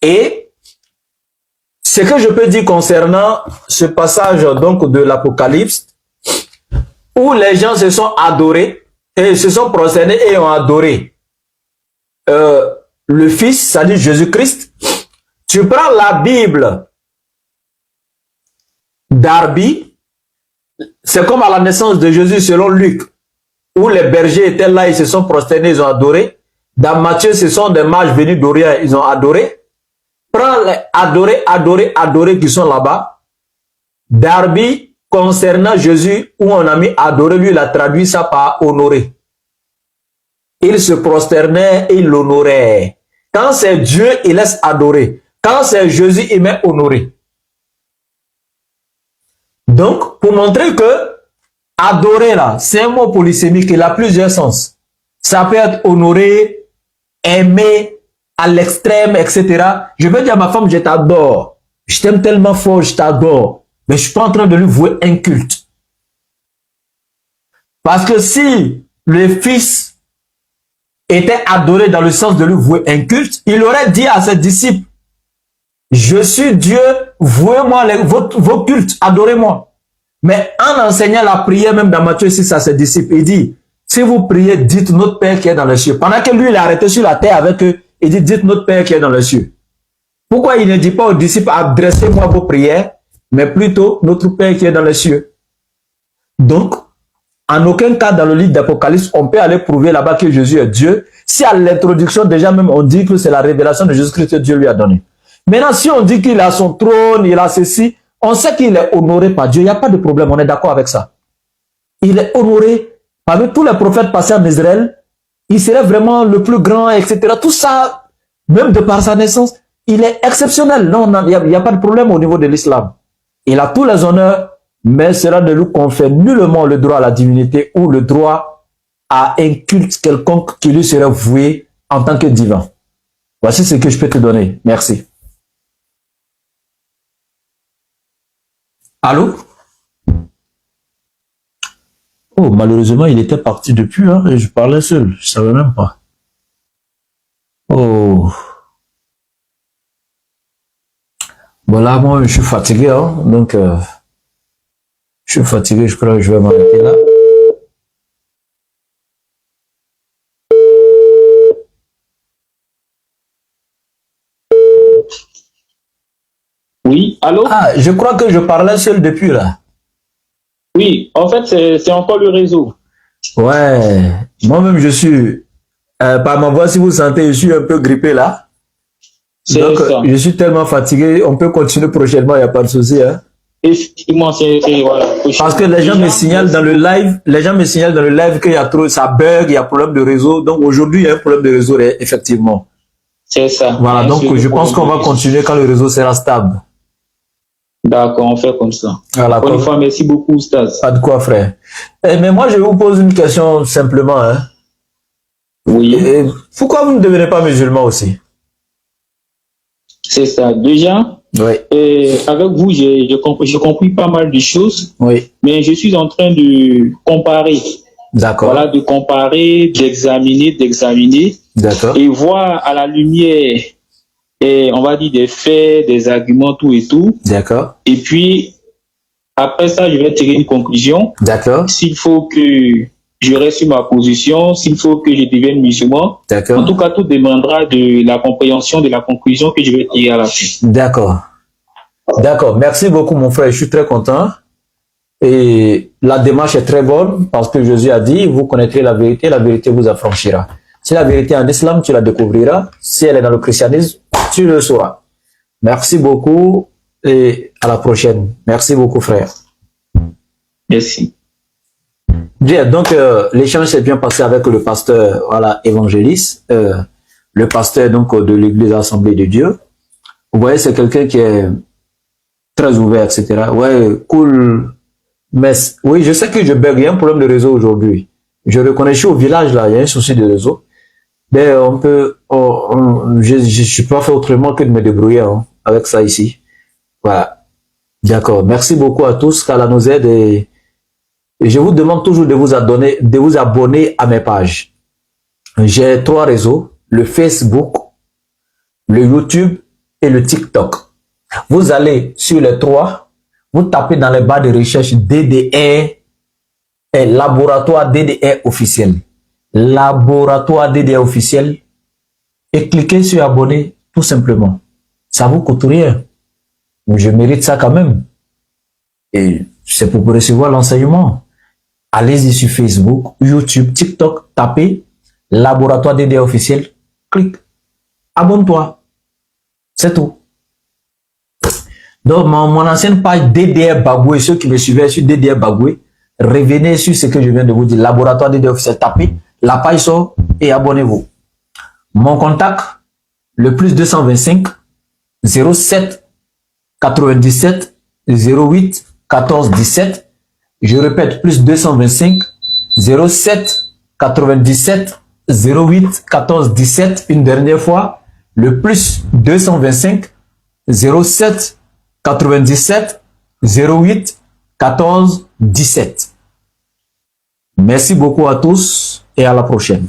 Et ce que je peux dire concernant ce passage donc de l'Apocalypse, où les gens se sont adorés et se sont prosternés et ont adoré le Fils, c'est-à-dire Jésus-Christ. Tu prends la Bible d'Arby, c'est comme à la naissance de Jésus selon Luc, où les bergers étaient là, ils se sont prosternés, ils ont adoré. Dans Matthieu, ce sont des mages venus d'Orient, ils ont adoré. Prends les adorés qui sont là-bas. Darby, concernant Jésus, où on a mis adorer, lui, il a traduit ça par honorer. Il se prosternait et il l'honorait. Quand c'est Dieu, il laisse adorer. Quand c'est Jésus, il met honorer. Donc, pour montrer que adorer là, c'est un mot polysémique, il a plusieurs sens. Ça peut être honorer, aimer, à l'extrême, etc. Je vais dire à ma femme, je t'adore. Je t'aime tellement fort, je t'adore. Mais je ne suis pas en train de lui vouer un culte. Parce que si le Fils était adoré dans le sens de lui vouer un culte, il aurait dit à ses disciples, je suis Dieu, vouez-moi vos cultes, adorez-moi. Mais en enseignant la prière, même dans Matthieu 6 à ses disciples, il dit, si vous priez, dites notre Père qui est dans les cieux. Pendant que lui, il est arrêté sur la terre avec eux, il dit, dites notre Père qui est dans les cieux. Pourquoi il ne dit pas aux disciples, adressez-moi vos prières, mais plutôt notre Père qui est dans les cieux. Donc, en aucun cas dans le livre d'Apocalypse, on peut aller prouver là-bas que Jésus est Dieu. Si à l'introduction, déjà même, on dit que c'est la révélation de Jésus-Christ que Dieu lui a donnée. Maintenant, si on dit qu'il a son trône, il a ceci, on sait qu'il est honoré par Dieu. Il n'y a pas de problème, on est d'accord avec ça. Il est honoré. Parmi tous les prophètes passés en Israël, il serait vraiment le plus grand, etc. Tout ça, même de par sa naissance, il est exceptionnel. Non, il n'y a pas de problème au niveau de l'islam. Il a tous les honneurs, mais cela ne lui confère nullement le droit à la divinité ou le droit à un culte quelconque qui lui serait voué en tant que divin. Voici ce que je peux te donner. Merci. Allô? Oh, malheureusement, il était parti depuis, hein, et je parlais seul. Je savais même pas. Oh. Voilà, moi, je suis fatigué, hein, donc, je suis fatigué, je crois que je vais m'arrêter là. Oui, allô? Ah, je crois que je parlais seul depuis là. Oui, en fait, c'est encore le réseau. Ouais, moi-même, je suis, par ma voix, si vous sentez, je suis un peu grippé là. C'est Donc, ça. je suis tellement fatigué, on peut continuer prochainement, il n'y a pas de souci. Hein. Effectivement, voilà. Parce que les gens me signalent dans le live, qu'il y a trop, ça bug, il y a problème de réseau. Donc, aujourd'hui, il y a un problème de réseau, effectivement. C'est ça. Voilà, donc je pense qu'on va continuer quand le réseau sera stable. D'accord, on fait comme ça. Voilà, Bonne fois, merci beaucoup, Stas. Pas de quoi, frère. Mais moi, je vous pose une question simplement. Hein. Oui. Pourquoi vous ne devenez pas musulman aussi? C'est ça. Déjà, oui. Avec vous, j'ai compris pas mal de choses. Oui. Mais je suis en train de comparer. D'accord. Voilà, de comparer, d'examiner. D'accord. Et voir à la lumière, on va dire, des faits, des arguments, tout et tout. D'accord. Et puis, après ça, je vais tirer une conclusion. D'accord. S'il faut que je reste sur ma position, s'il faut que je devienne musulman. D'accord. En tout cas, tout dépendra de la compréhension de la conclusion que je vais tirer à la fin. D'accord. D'accord. Merci beaucoup, mon frère. Je suis très content. Et la démarche est très bonne parce que Jésus a dit, vous connaîtrez la vérité vous affranchira. Si la vérité est en islam, tu la découvriras. Si elle est dans le christianisme, tu le sauras. Merci beaucoup et à la prochaine. Merci beaucoup, frère. Merci. Bien, donc l'échange s'est bien passé avec le pasteur, voilà, évangéliste, le pasteur donc de l'Église Assemblée de Dieu. Vous voyez, c'est quelqu'un qui est très ouvert, etc. Ouais, cool. Mais oui, je sais que je bug, il y a un problème de réseau aujourd'hui. Je reconnais, je suis au village là, il y a un souci de réseau. Mais on peut, je ne peux pas faire autrement que de me débrouiller hein, avec ça ici. Voilà. D'accord. Merci beaucoup à tous, qu'Allah nous aide et je vous demande toujours de vous abonner à mes pages. J'ai 3 réseaux, le Facebook, le YouTube et le TikTok. Vous allez sur les 3, vous tapez dans les barres de recherche DDR et laboratoire DDR officiel. Laboratoire DDR officiel et cliquez sur abonner tout simplement. Ça vous coûte rien. Je mérite ça quand même. Et c'est pour recevoir l'enseignement. Allez-y sur Facebook, YouTube, TikTok, tapez laboratoire DDR officiel, clique, abonne-toi. C'est tout. Donc, mon ancienne page DDR Bagoué, ceux qui me suivaient sur DDR Bagoué, revenez sur ce que je viens de vous dire, laboratoire DDR officiel, tapez, la page sort et abonnez-vous. Mon contact, le plus 225 07 97 08 14 17. Je répète, plus 225 07 97 08 14 17. Une dernière fois, le plus 225 07 97 08 14 17. Merci beaucoup à tous et à la prochaine.